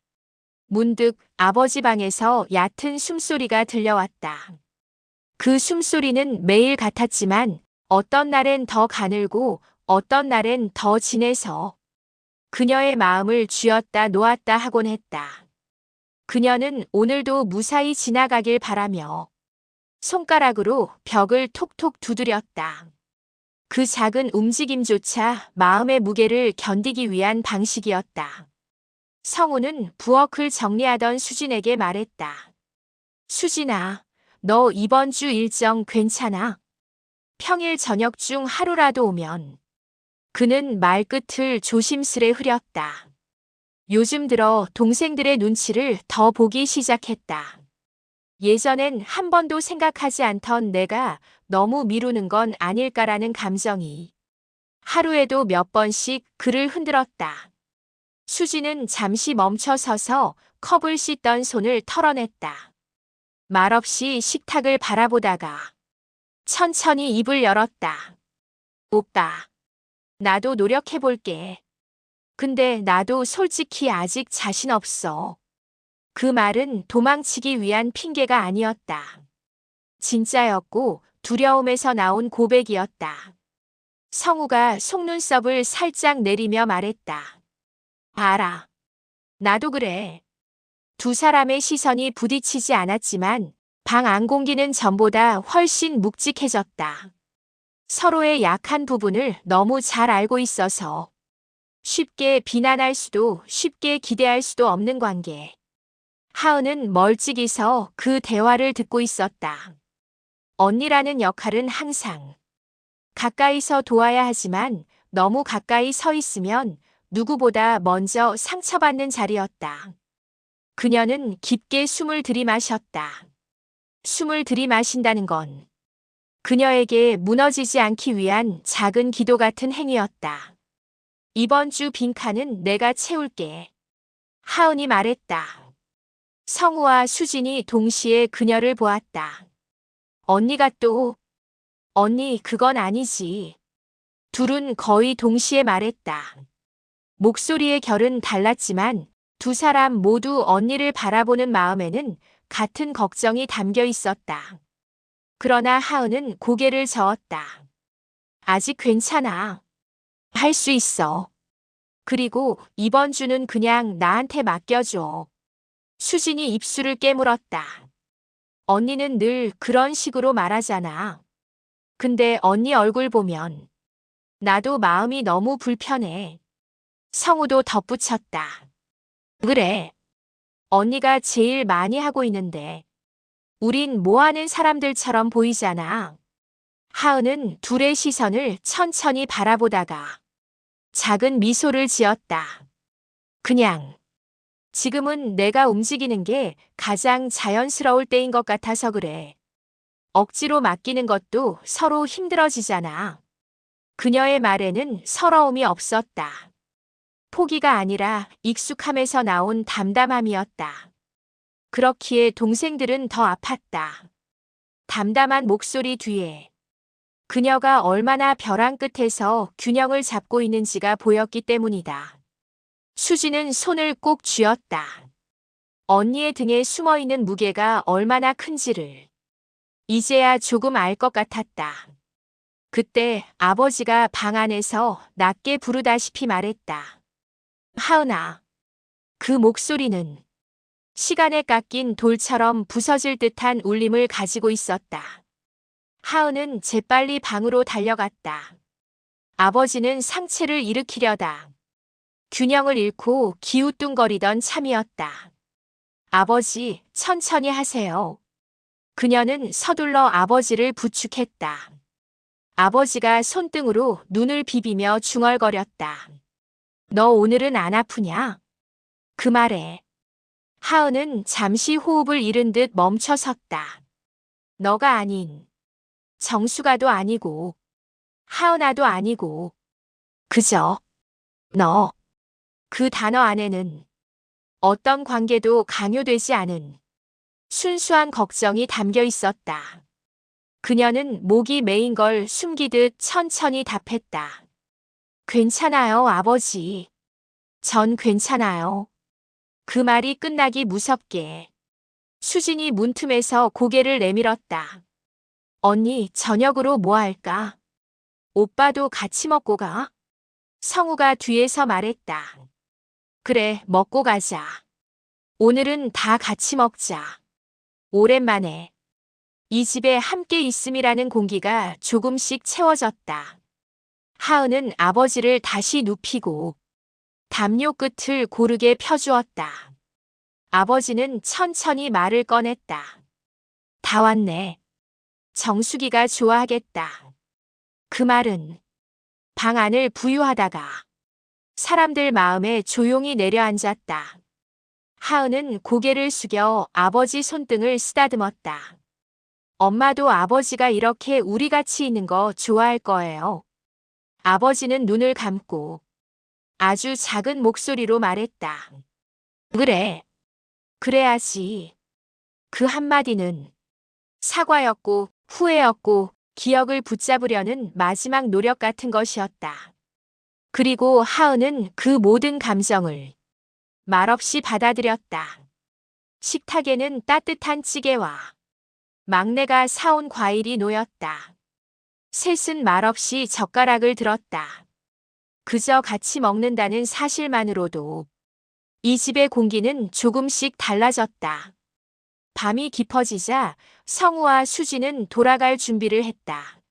S1: 문득 아버지 방에서 얕은 숨소리가 들려왔다. 그 숨소리는 매일 같았지만 어떤 날엔 더 가늘고 어떤 날엔 더 진해서 그녀의 마음을 쥐었다 놓았다 하곤 했다. 그녀는 오늘도 무사히 지나가길 바라며 손가락으로 벽을 톡톡 두드렸다. 그 작은 움직임조차 마음의 무게를 견디기 위한 방식이었다. 성우는 부엌을 정리하던 수진에게 말했다. 수진아, 너 이번 주 일정 괜찮아? 평일 저녁 중 하루라도 오면. 그는 말끝을 조심스레 흐렸다. 요즘 들어 동생들의 눈치를 더 보기 시작했다. 예전엔 한 번도 생각하지 않던 내가 너무 미루는 건 아닐까라는 감정이 하루에도 몇 번씩 그를 흔들었다. 수지는 잠시 멈춰 서서 컵을 씻던 손을 털어냈다. 말없이 식탁을 바라보다가 천천히 입을 열었다. 오빠, 나도 노력해볼게. 근데 나도 솔직히 아직 자신 없어. 그 말은 도망치기 위한 핑계가 아니었다. 진짜였고 두려움에서 나온 고백이었다. 성우가 속눈썹을 살짝 내리며 말했다. 알아. 나도 그래. 두 사람의 시선이 부딪히지 않았지만 방 안 공기는 전보다 훨씬 묵직해졌다. 서로의 약한 부분을 너무 잘 알고 있어서 쉽게 비난할 수도 쉽게 기대할 수도 없는 관계. 하은은 멀찍이 서 그 대화를 듣고 있었다. 언니라는 역할은 항상 가까이서 도와야 하지만 너무 가까이 서 있으면 누구보다 먼저 상처받는 자리였다. 그녀는 깊게 숨을 들이마셨다. 숨을 들이마신다는 건 그녀에게 무너지지 않기 위한 작은 기도 같은 행위였다. 이번 주 빈칸은 내가 채울게. 하은이 말했다. 성우와 수진이 동시에 그녀를 보았다. 언니가 또, 언니 그건 아니지. 둘은 거의 동시에 말했다. 목소리의 결은 달랐지만 두 사람 모두 언니를 바라보는 마음에는 같은 걱정이 담겨 있었다. 그러나 하은은 고개를 저었다. 아직 괜찮아. 할 수 있어. 그리고 이번 주는 그냥 나한테 맡겨줘. 수진이 입술을 깨물었다. 언니는 늘 그런 식으로 말하잖아. 근데 언니 얼굴 보면 나도 마음이 너무 불편해. 성우도 덧붙였다. 그래. 언니가 제일 많이 하고 있는데 우린 뭐 하는 사람들처럼 보이잖아. 하은은 둘의 시선을 천천히 바라보다가 작은 미소를 지었다. 그냥 지금은 내가 움직이는 게 가장 자연스러울 때인 것 같아서 그래. 억지로 맡기는 것도 서로 힘들어지잖아. 그녀의 말에는 서러움이 없었다. 포기가 아니라 익숙함에서 나온 담담함이었다. 그렇기에 동생들은 더 아팠다. 담담한 목소리 뒤에 그녀가 얼마나 벼랑 끝에서 균형을 잡고 있는지가 보였기 때문이다. 수지는 손을 꼭 쥐었다. 언니의 등에 숨어있는 무게가 얼마나 큰지를 이제야 조금 알 것 같았다. 그때 아버지가 방 안에서 낮게 부르다시피 말했다. 하은아. 그 목소리는 시간에 깎인 돌처럼 부서질 듯한 울림을 가지고 있었다. 하은은 재빨리 방으로 달려갔다. 아버지는 상체를 일으키려다 균형을 잃고 기우뚱거리던 참이었다. 아버지, 천천히 하세요. 그녀는 서둘러 아버지를 부축했다. 아버지가 손등으로 눈을 비비며 중얼거렸다. 너 오늘은 안 아프냐? 그 말에 하은은 잠시 호흡을 잃은 듯 멈춰섰다. 너가 아닌 정수가도 아니고 하은아도 아니고 그저 너. 그 단어 안에는 어떤 관계도 강요되지 않은 순수한 걱정이 담겨 있었다. 그녀는 목이 메인 걸 숨기듯 천천히 답했다. 괜찮아요, 아버지. 전 괜찮아요. 그 말이 끝나기 무섭게 수진이 문틈에서 고개를 내밀었다. 언니, 저녁으로 뭐 할까? 오빠도 같이 먹고 가? 성우가 뒤에서 말했다. 그래, 먹고 가자. 오늘은 다 같이 먹자. 오랜만에 이 집에 함께 있음이라는 공기가 조금씩 채워졌다. 하은은 아버지를 다시 눕히고 담요 끝을 고르게 펴주었다. 아버지는 천천히 말을 꺼냈다. 다 왔네. 정수기가 좋아하겠다. 그 말은 방 안을 부유하다가 사람들 마음에 조용히 내려앉았다. 하은은 고개를 숙여 아버지 손등을 쓰다듬었다. 엄마도 아버지가 이렇게 우리같이 있는 거 좋아할 거예요. 아버지는 눈을 감고 아주 작은 목소리로 말했다. 그래. 그래야지. 그 한마디는 사과였고 후회였고 기억을 붙잡으려는 마지막 노력 같은 것이었다. 그리고 하은은 그 모든 감정을 말없이 받아들였다. 식탁에는 따뜻한 찌개와 막내가 사온 과일이 놓였다. 셋은 말없이 젓가락을 들었다. 그저 같이 먹는다는 사실만으로도 이 집의 공기는 조금씩 달라졌다. 밤이 깊어지자 성우와 수지는 돌아갈 준비를 했다.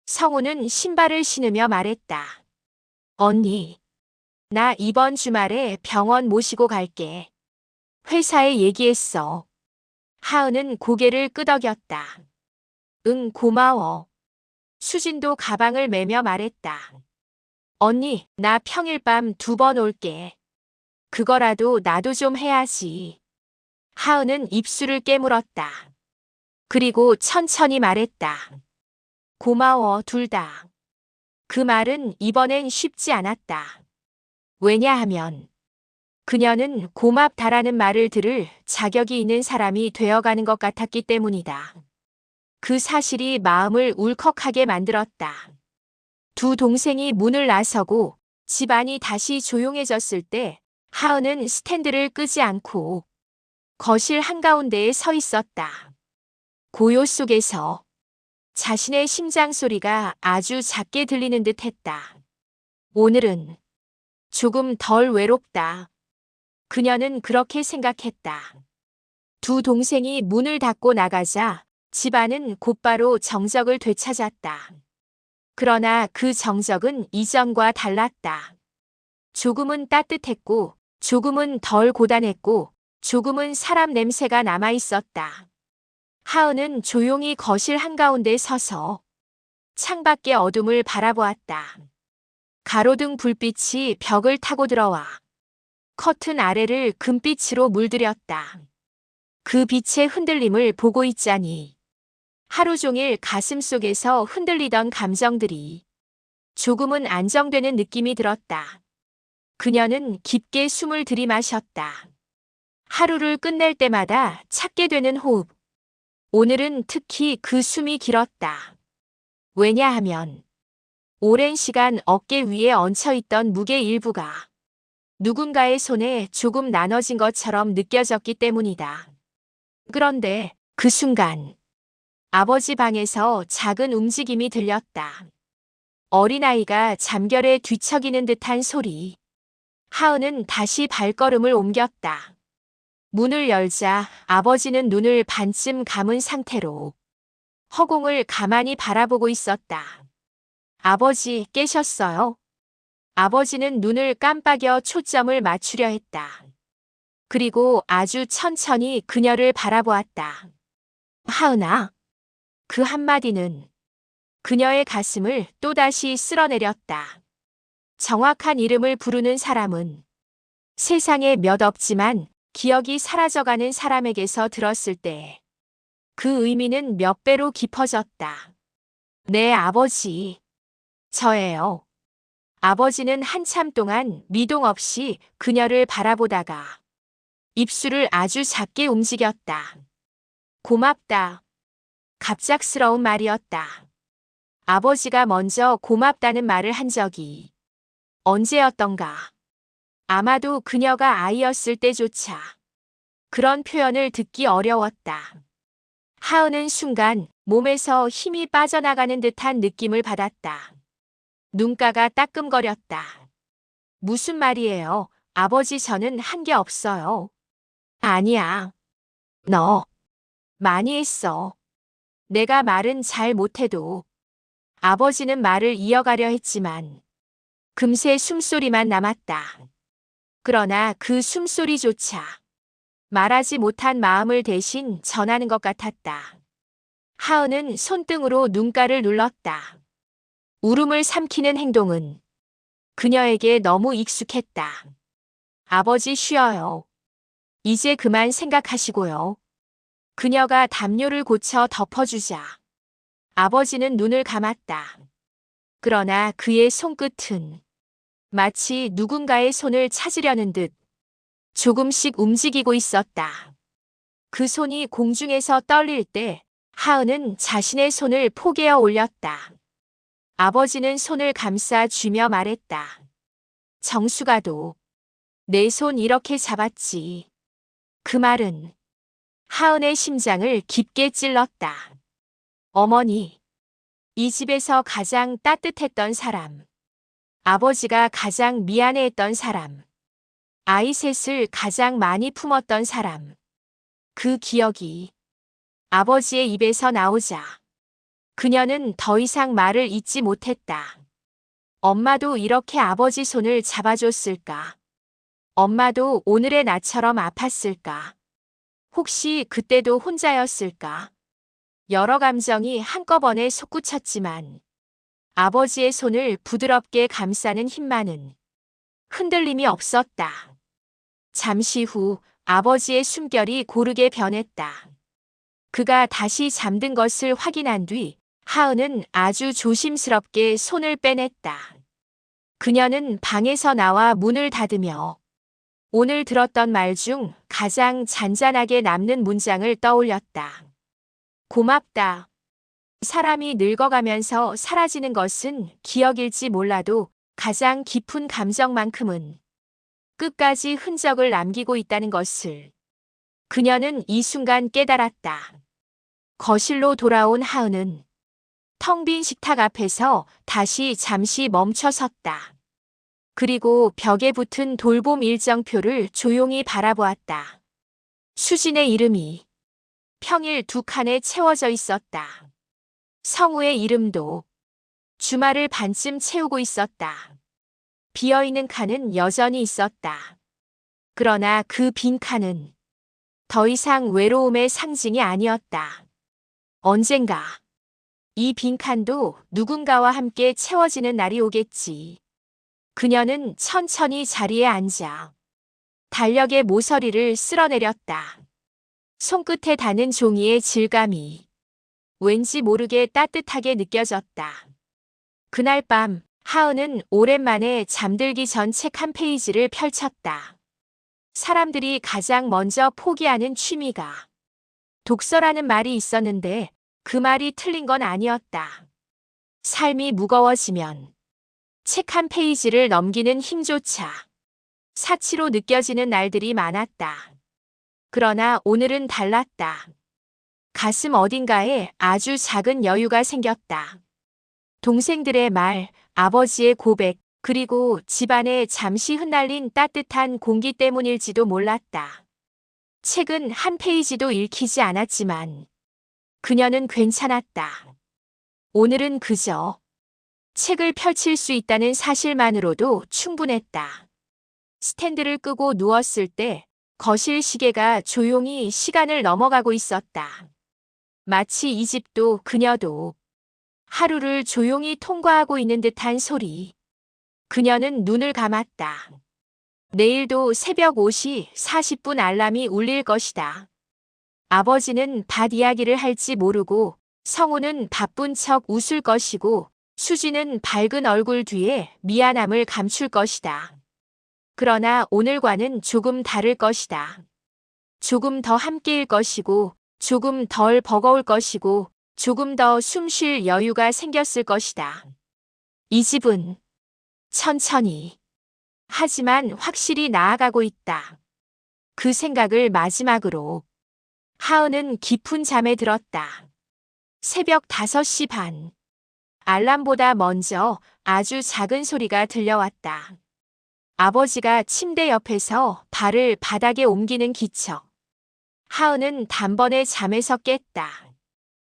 S1: 성우는 신발을 신으며 말했다. 언니, 나 이번 주말에 병원 모시고 갈게. 회사에 얘기했어. 하은은 고개를 끄덕였다. 응, 고마워. 수진도 가방을 매며 말했다. 언니, 나 평일 밤 2번 올게. 그거라도 나도 좀 해야지. 하은은 입술을 깨물었다. 그리고 천천히 말했다. 고마워, 둘 다. 그 말은 이번엔 쉽지 않았다. 왜냐하면 그녀는 고맙다라는 말을 들을 자격이 있는 사람이 되어가는 것 같았기 때문이다. 그 사실이 마음을 울컥하게 만들었다. 두 동생이 문을 나서고 집안이 다시 조용해졌을 때 하은은 스탠드를 끄지 않고 거실 한가운데에 서 있었다. 고요 속에서 자신의 심장 소리가 아주 작게 들리는 듯 했다. 오늘은 조금 덜 외롭다. 그녀는 그렇게 생각했다. 두 동생이 문을 닫고 나가자 집안은 곧바로 정적을 되찾았다. 그러나 그 정적은 이전과 달랐다. 조금은 따뜻했고, 조금은 덜 고단했고, 조금은 사람 냄새가 남아 있었다. 하은은 조용히 거실 한가운데 서서 창밖의 어둠을 바라보았다. 가로등 불빛이 벽을 타고 들어와 커튼 아래를 금빛으로 물들였다. 그 빛의 흔들림을 보고 있자니 하루 종일 가슴 속에서 흔들리던 감정들이 조금은 안정되는 느낌이 들었다. 그녀는 깊게 숨을 들이마셨다. 하루를 끝낼 때마다 찾게 되는 호흡. 오늘은 특히 그 숨이 길었다. 왜냐하면 오랜 시간 어깨 위에 얹혀있던 무게 일부가 누군가의 손에 조금 나눠진 것처럼 느껴졌기 때문이다. 그런데 그 순간 아버지 방에서 작은 움직임이 들렸다. 어린아이가 잠결에 뒤척이는 듯한 소리. 하은은 다시 발걸음을 옮겼다. 문을 열자 아버지는 눈을 반쯤 감은 상태로 허공을 가만히 바라보고 있었다. 아버지, 깨셨어요? 아버지는 눈을 깜빡여 초점을 맞추려 했다. 그리고 아주 천천히 그녀를 바라보았다. 하은아. 그 한마디는 그녀의 가슴을 또다시 쓸어내렸다. 정확한 이름을 부르는 사람은 세상에 몇 없지만 기억이 사라져가는 사람에게서 들었을 때 그 의미는 몇 배로 깊어졌다. 네, 아버지. 저예요. 아버지는 한참 동안 미동 없이 그녀를 바라보다가 입술을 아주 작게 움직였다. 고맙다. 갑작스러운 말이었다. 아버지가 먼저 고맙다는 말을 한 적이 언제였던가. 아마도 그녀가 아이였을 때조차 그런 표현을 듣기 어려웠다. 하은은 순간 몸에서 힘이 빠져나가는 듯한 느낌을 받았다. 눈가가 따끔거렸다. 무슨 말이에요? 아버지, 저는 한 게 없어요. 아니야. 너 많이 했어. 내가 말은 잘 못해도. 아버지는 말을 이어가려 했지만 금세 숨소리만 남았다. 그러나 그 숨소리조차 말하지 못한 마음을 대신 전하는 것 같았다. 하은은 손등으로 눈가를 눌렀다. 울음을 삼키는 행동은 그녀에게 너무 익숙했다. 아버지, 쉬어요. 이제 그만 생각하시고요. 그녀가 담요를 고쳐 덮어주자 아버지는 눈을 감았다. 그러나 그의 손끝은 마치 누군가의 손을 찾으려는 듯 조금씩 움직이고 있었다. 그 손이 공중에서 떨릴 때 하은은 자신의 손을 포개어 올렸다. 아버지는 손을 감싸 주며 말했다. 정수가도 내 손 이렇게 잡았지. 그 말은 하은의 심장을 깊게 찔렀다. 어머니, 이 집에서 가장 따뜻했던 사람, 아버지가 가장 미안해했던 사람, 아이 셋을 가장 많이 품었던 사람, 그 기억이 아버지의 입에서 나오자 그녀는 더 이상 말을 잇지 못했다. 엄마도 이렇게 아버지 손을 잡아줬을까? 엄마도 오늘의 나처럼 아팠을까? 혹시 그때도 혼자였을까? 여러 감정이 한꺼번에 솟구쳤지만 아버지의 손을 부드럽게 감싸는 힘만은 흔들림이 없었다. 잠시 후 아버지의 숨결이 고르게 변했다. 그가 다시 잠든 것을 확인한 뒤 하은은 아주 조심스럽게 손을 빼냈다. 그녀는 방에서 나와 문을 닫으며 오늘 들었던 말 중 가장 잔잔하게 남는 문장을 떠올렸다. 고맙다. 사람이 늙어가면서 사라지는 것은 기억일지 몰라도 가장 깊은 감정만큼은 끝까지 흔적을 남기고 있다는 것을 그녀는 이 순간 깨달았다. 거실로 돌아온 하은은 텅 빈 식탁 앞에서 다시 잠시 멈춰 섰다. 그리고 벽에 붙은 돌봄 일정표를 조용히 바라보았다. 수진의 이름이 평일 2칸에 채워져 있었다. 성우의 이름도 주말을 반쯤 채우고 있었다. 비어있는 칸은 여전히 있었다. 그러나 그 빈 칸은 더 이상 외로움의 상징이 아니었다. 언젠가 이 빈 칸도 누군가와 함께 채워지는 날이 오겠지. 그녀는 천천히 자리에 앉아 달력의 모서리를 쓸어내렸다. 손끝에 닿는 종이의 질감이 왠지 모르게 따뜻하게 느껴졌다. 그날 밤 하은은 오랜만에 잠들기 전 책 한 페이지를 펼쳤다. 사람들이 가장 먼저 포기하는 취미가 독서라는 말이 있었는데 그 말이 틀린 건 아니었다. 삶이 무거워지면 책 한 페이지를 넘기는 힘조차 사치로 느껴지는 날들이 많았다. 그러나 오늘은 달랐다. 가슴 어딘가에 아주 작은 여유가 생겼다. 동생들의 말, 아버지의 고백, 그리고 집안에 잠시 흩날린 따뜻한 공기 때문일지도 몰랐다. 책은 한 페이지도 읽히지 않았지만 그녀는 괜찮았다. 오늘은 그저 책을 펼칠 수 있다는 사실만으로도 충분했다. 스탠드를 끄고 누웠을 때 거실 시계가 조용히 시간을 넘어가고 있었다. 마치 이 집도 그녀도 하루를 조용히 통과하고 있는 듯한 소리. 그녀는 눈을 감았다. 내일도 새벽 5시 40분 알람이 울릴 것이다. 아버지는 밭 이야기를 할지 모르고 성우는 바쁜 척 웃을 것이고 수지는 밝은 얼굴 뒤에 미안함을 감출 것이다. 그러나 오늘과는 조금 다를 것이다. 조금 더 함께일 것이고 조금 덜 버거울 것이고 조금 더 숨 쉴 여유가 생겼을 것이다. 이 집은 천천히 하지만 확실히 나아가고 있다. 그 생각을 마지막으로 하은은 깊은 잠에 들었다. 새벽 5시 반. 알람보다 먼저 아주 작은 소리가 들려왔다. 아버지가 침대 옆에서 발을 바닥에 옮기는 기척. 하은은 단번에 잠에서 깼다.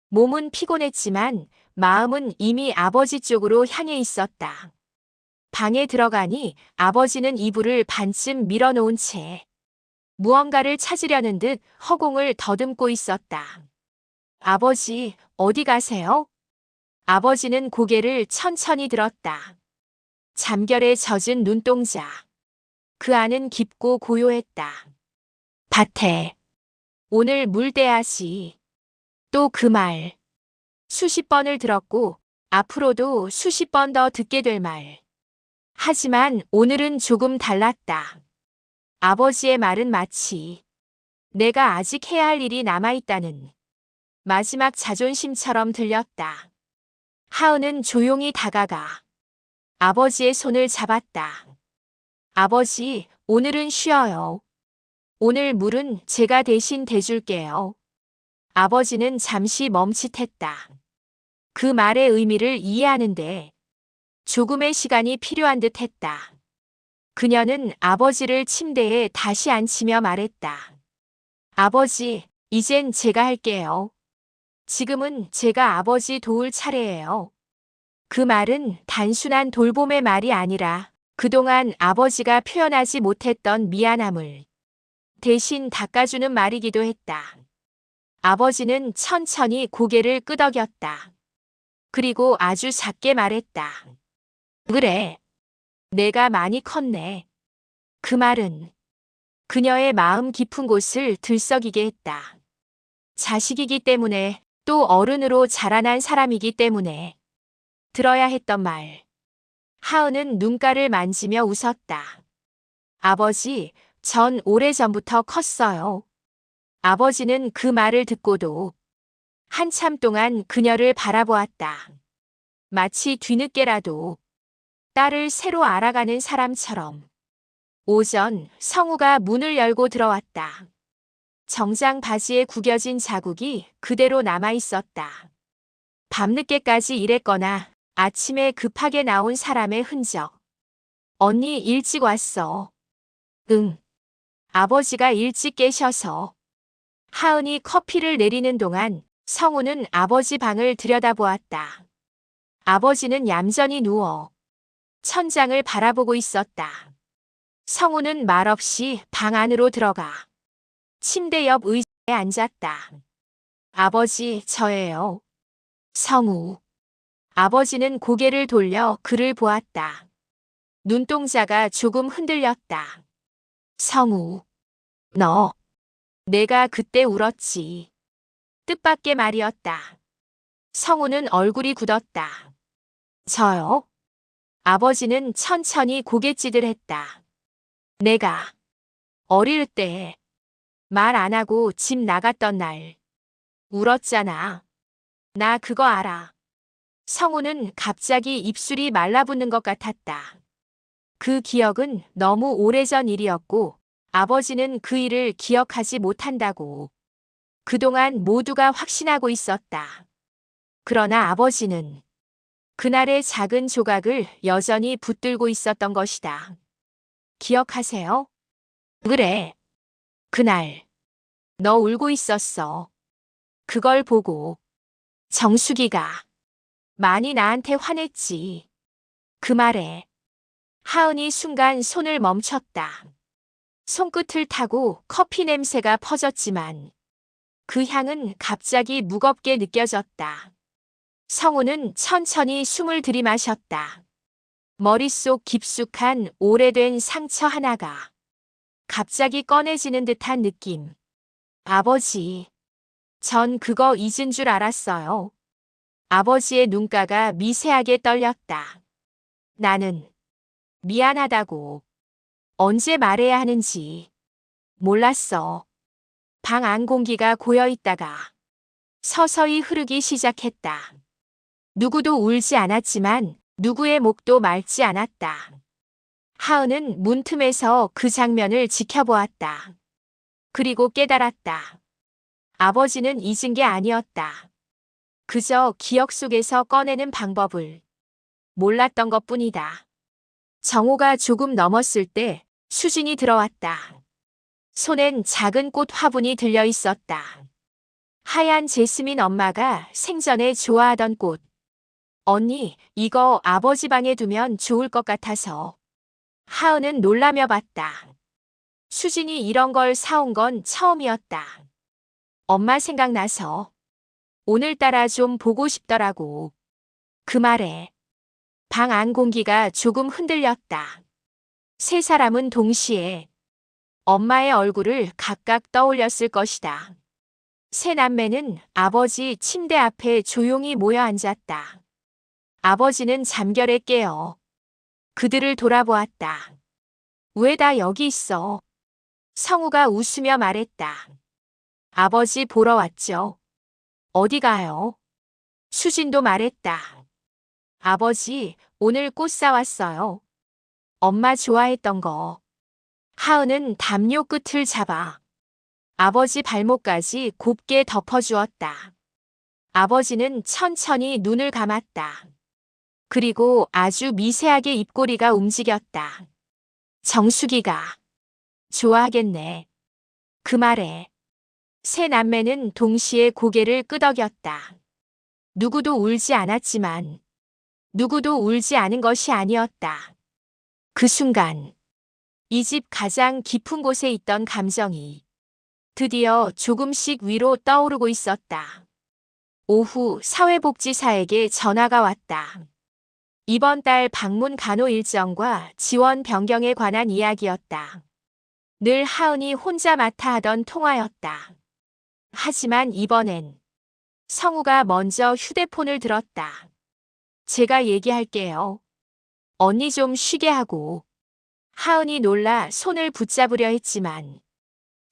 S1: 몸은 피곤했지만 마음은 이미 아버지 쪽으로 향해 있었다. 방에 들어가니 아버지는 이불을 반쯤 밀어놓은 채 무언가를 찾으려는 듯 허공을 더듬고 있었다. 아버지, 어디 가세요? 아버지는 고개를 천천히 들었다. 잠결에 젖은 눈동자. 그 안은 깊고 고요했다. 밭에. 오늘 물 떼야지. 또 그 말. 수십 번을 들었고 앞으로도 수십 번 더 듣게 될 말. 하지만 오늘은 조금 달랐다. 아버지의 말은 마치 내가 아직 해야 할 일이 남아있다는 마지막 자존심처럼 들렸다. 하은은 조용히 다가가 아버지의 손을 잡았다. 아버지, 오늘은 쉬어요. 오늘 물은 제가 대신 대줄게요. 아버지는 잠시 멈칫했다. 그 말의 의미를 이해하는데 조금의 시간이 필요한 듯 했다. 그녀는 아버지를 침대에 다시 앉히며 말했다. 아버지, 이젠 제가 할게요. 지금은 제가 아버지 도울 차례예요. 그 말은 단순한 돌봄의 말이 아니라 그동안 아버지가 표현하지 못했던 미안함을 대신 닦아주는 말이기도 했다. 아버지는 천천히 고개를 끄덕였다. 그리고 아주 작게 말했다. 그래. 내가 많이 컸네. 그 말은 그녀의 마음 깊은 곳을 들썩이게 했다. 자식이기 때문에 또 어른으로 자라난 사람이기 때문에 들어야 했던 말. 하은은 눈가를 만지며 웃었다. 아버지, 전 오래전부터 컸어요. 아버지는 그 말을 듣고도 한참 동안 그녀를 바라보았다. 마치 뒤늦게라도 딸을 새로 알아가는 사람처럼. 오전 성우가 문을 열고 들어왔다. 정장 바지에 구겨진 자국이 그대로 남아 있었다. 밤늦게까지 일했거나 아침에 급하게 나온 사람의 흔적. 언니 일찍 왔어. 응. 아버지가 일찍 깨셔서. 하은이 커피를 내리는 동안 성우는 아버지 방을 들여다보았다. 아버지는 얌전히 누워 천장을 바라보고 있었다. 성우는 말없이 방 안으로 들어가 침대 옆 의자에 앉았다. 아버지, 저예요. 성우. 아버지는 고개를 돌려 그를 보았다. 눈동자가 조금 흔들렸다. 성우. 너. 내가 그때 울었지. 뜻밖의 말이었다. 성우는 얼굴이 굳었다. 저요? 아버지는 천천히 고갯짓을 했다. 내가 어릴 때 말 안 하고 집 나갔던 날 울었잖아. 나 그거 알아. 성우는 갑자기 입술이 말라붙는 것 같았다. 그 기억은 너무 오래전 일이었고 아버지는 그 일을 기억하지 못한다고 그동안 모두가 확신하고 있었다. 그러나 아버지는 그날의 작은 조각을 여전히 붙들고 있었던 것이다. 기억하세요? 그래. 그날 너 울고 있었어. 그걸 보고 정수기가 많이 나한테 화냈지. 그 말에 하은이 순간 손을 멈췄다. 손끝을 타고 커피 냄새가 퍼졌지만 그 향은 갑자기 무겁게 느껴졌다. 성우는 천천히 숨을 들이마셨다. 머릿속 깊숙한 오래된 상처 하나가 갑자기 꺼내지는 듯한 느낌. 아버지, 전 그거 잊은 줄 알았어요. 아버지의 눈가가 미세하게 떨렸다. 나는 미안하다고 언제 말해야 하는지 몰랐어. 방 안 공기가 고여 있다가 서서히 흐르기 시작했다. 누구도 울지 않았지만 누구의 목도 맑지 않았다. 하은은 문틈에서 그 장면을 지켜보았다. 그리고 깨달았다. 아버지는 잊은 게 아니었다. 그저 기억 속에서 꺼내는 방법을 몰랐던 것뿐이다. 정오가 조금 넘었을 때 수진이 들어왔다. 손엔 작은 꽃 화분이 들려 있었다. 하얀 제스민 엄마가 생전에 좋아하던 꽃. 언니, 이거 아버지 방에 두면 좋을 것 같아서. 하은은 놀라며 봤다. 수진이 이런 걸 사온 건 처음이었다. 엄마 생각나서 오늘따라 좀 보고 싶더라고. 그 말에 방 안 공기가 조금 흔들렸다. 세 사람은 동시에 엄마의 얼굴을 각각 떠올렸을 것이다. 세 남매는 아버지 침대 앞에 조용히 모여 앉았다. 아버지는 잠결에 깨어 그들을 돌아보았다. 왜 다 여기 있어? 성우가 웃으며 말했다. 아버지 보러 왔죠. 어디 가요? 수진도 말했다. 아버지, 오늘 꽃 사왔어요. 엄마 좋아했던 거. 하은은 담요 끝을 잡아 아버지 발목까지 곱게 덮어주었다. 아버지는 천천히 눈을 감았다. 그리고 아주 미세하게 입꼬리가 움직였다. 정수기가 좋아하겠네. 그 말에 세 남매는 동시에 고개를 끄덕였다. 누구도 울지 않았지만 누구도 울지 않은 것이 아니었다. 그 순간 이 집 가장 깊은 곳에 있던 감정이 드디어 조금씩 위로 떠오르고 있었다. 오후 사회복지사에게 전화가 왔다. 이번 달 방문 간호 일정과 지원 변경에 관한 이야기였다. 늘 하은이 혼자 맡아 하던 통화였다. 하지만 이번엔 성우가 먼저 휴대폰을 들었다. 제가 얘기할게요. 언니 좀 쉬게 하고. 하은이 놀라 손을 붙잡으려 했지만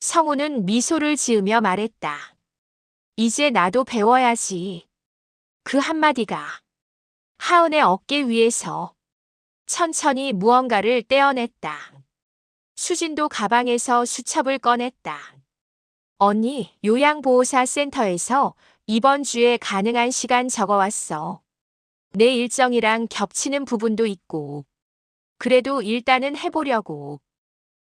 S1: 성우는 미소를 지으며 말했다. 이제 나도 배워야지. 그 한마디가 하은의 어깨 위에서 천천히 무언가를 떼어냈다. 수진도 가방에서 수첩을 꺼냈다. 언니, 요양보호사 센터에서 이번 주에 가능한 시간 적어왔어. 내 일정이랑 겹치는 부분도 있고. 그래도 일단은 해보려고.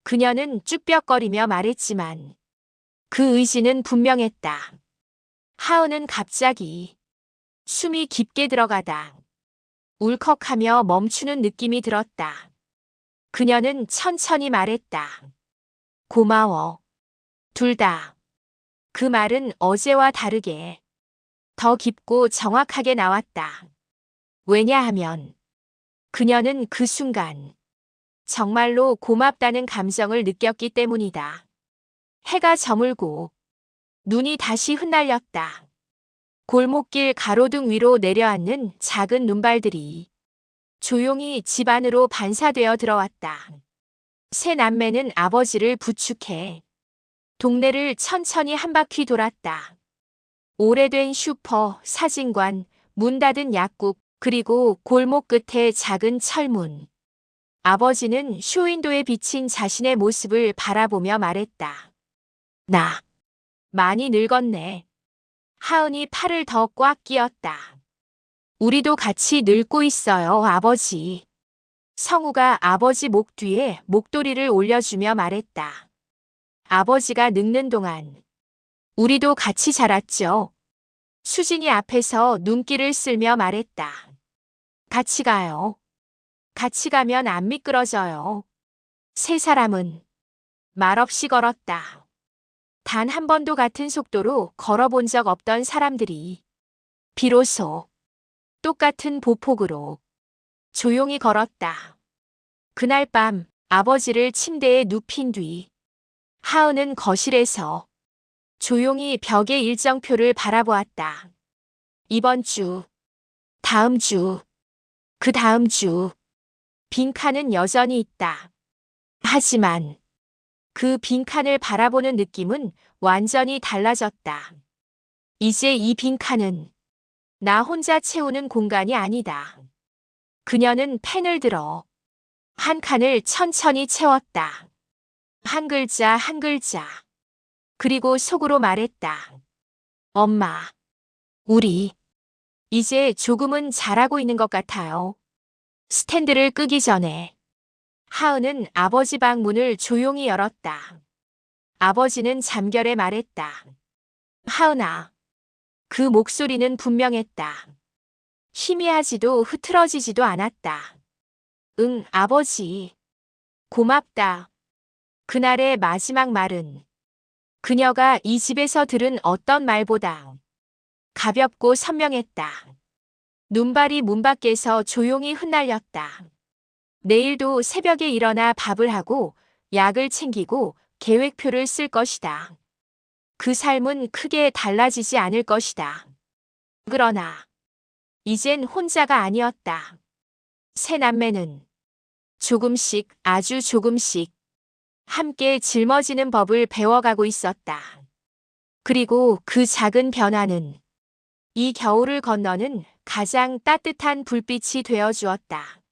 S1: 그녀는 쭈뼛거리며 말했지만 그 의지는 분명했다. 하은은 갑자기 숨이 깊게 들어가다 울컥하며 멈추는 느낌이 들었다. 그녀는 천천히 말했다. 고마워. 둘 다. 그 말은 어제와 다르게 더 깊고 정확하게 나왔다. 왜냐하면 그녀는 그 순간 정말로 고맙다는 감정을 느꼈기 때문이다. 해가 저물고 눈이 다시 흩날렸다. 골목길 가로등 위로 내려앉는 작은 눈발들이 조용히 집 안으로 반사되어 들어왔다. 새 남매는 아버지를 부축해 동네를 천천히 한 바퀴 돌았다. 오래된 슈퍼, 사진관, 문 닫은 약국, 그리고 골목 끝에 작은 철문. 아버지는 쇼윈도에 비친 자신의 모습을 바라보며 말했다. 나 많이 늙었네. 하은이 팔을 더 꽉 끼었다. 우리도 같이 늙고 있어요, 아버지. 성우가 아버지 목 뒤에 목도리를 올려주며 말했다. 아버지가 늙는 동안 우리도 같이 자랐죠. 수진이 앞에서 눈길을 쓸며 말했다. 같이 가요. 같이 가면 안 미끄러져요. 세 사람은 말없이 걸었다. 단 한 번도 같은 속도로 걸어본 적 없던 사람들이 비로소 똑같은 보폭으로 조용히 걸었다. 그날 밤 아버지를 침대에 눕힌 뒤 하은은 거실에서 조용히 벽의 일정표를 바라보았다. 이번 주, 다음 주, 그 다음 주, 빈칸은 여전히 있다. 하지만 그 빈칸을 바라보는 느낌은 완전히 달라졌다. 이제 이 빈칸은 나 혼자 채우는 공간이 아니다. 그녀는 펜을 들어 한 칸을 천천히 채웠다. 한 글자 한 글자. 그리고 속으로 말했다. 엄마, 우리 이제 조금은 잘하고 있는 것 같아요. 스탠드를 끄기 전에 하은은 아버지 방 문을 조용히 열었다. 아버지는 잠결에 말했다. 하은아. 그 목소리는 분명했다. 희미하지도 흐트러지지도 않았다. 응, 아버지. 고맙다. 그날의 마지막 말은 그녀가 이 집에서 들은 어떤 말보다 가볍고 선명했다. 눈발이 문 밖에서 조용히 흩날렸다. 내일도 새벽에 일어나 밥을 하고 약을 챙기고 계획표를 쓸 것이다. 그 삶은 크게 달라지지 않을 것이다. 그러나 이젠 혼자가 아니었다. 새 남매는 조금씩 아주 조금씩 함께 짊어지는 법을 배워가고 있었다. 그리고 그 작은 변화는 이 겨울을 건너는 가장 따뜻한 불빛이 되어 주었다.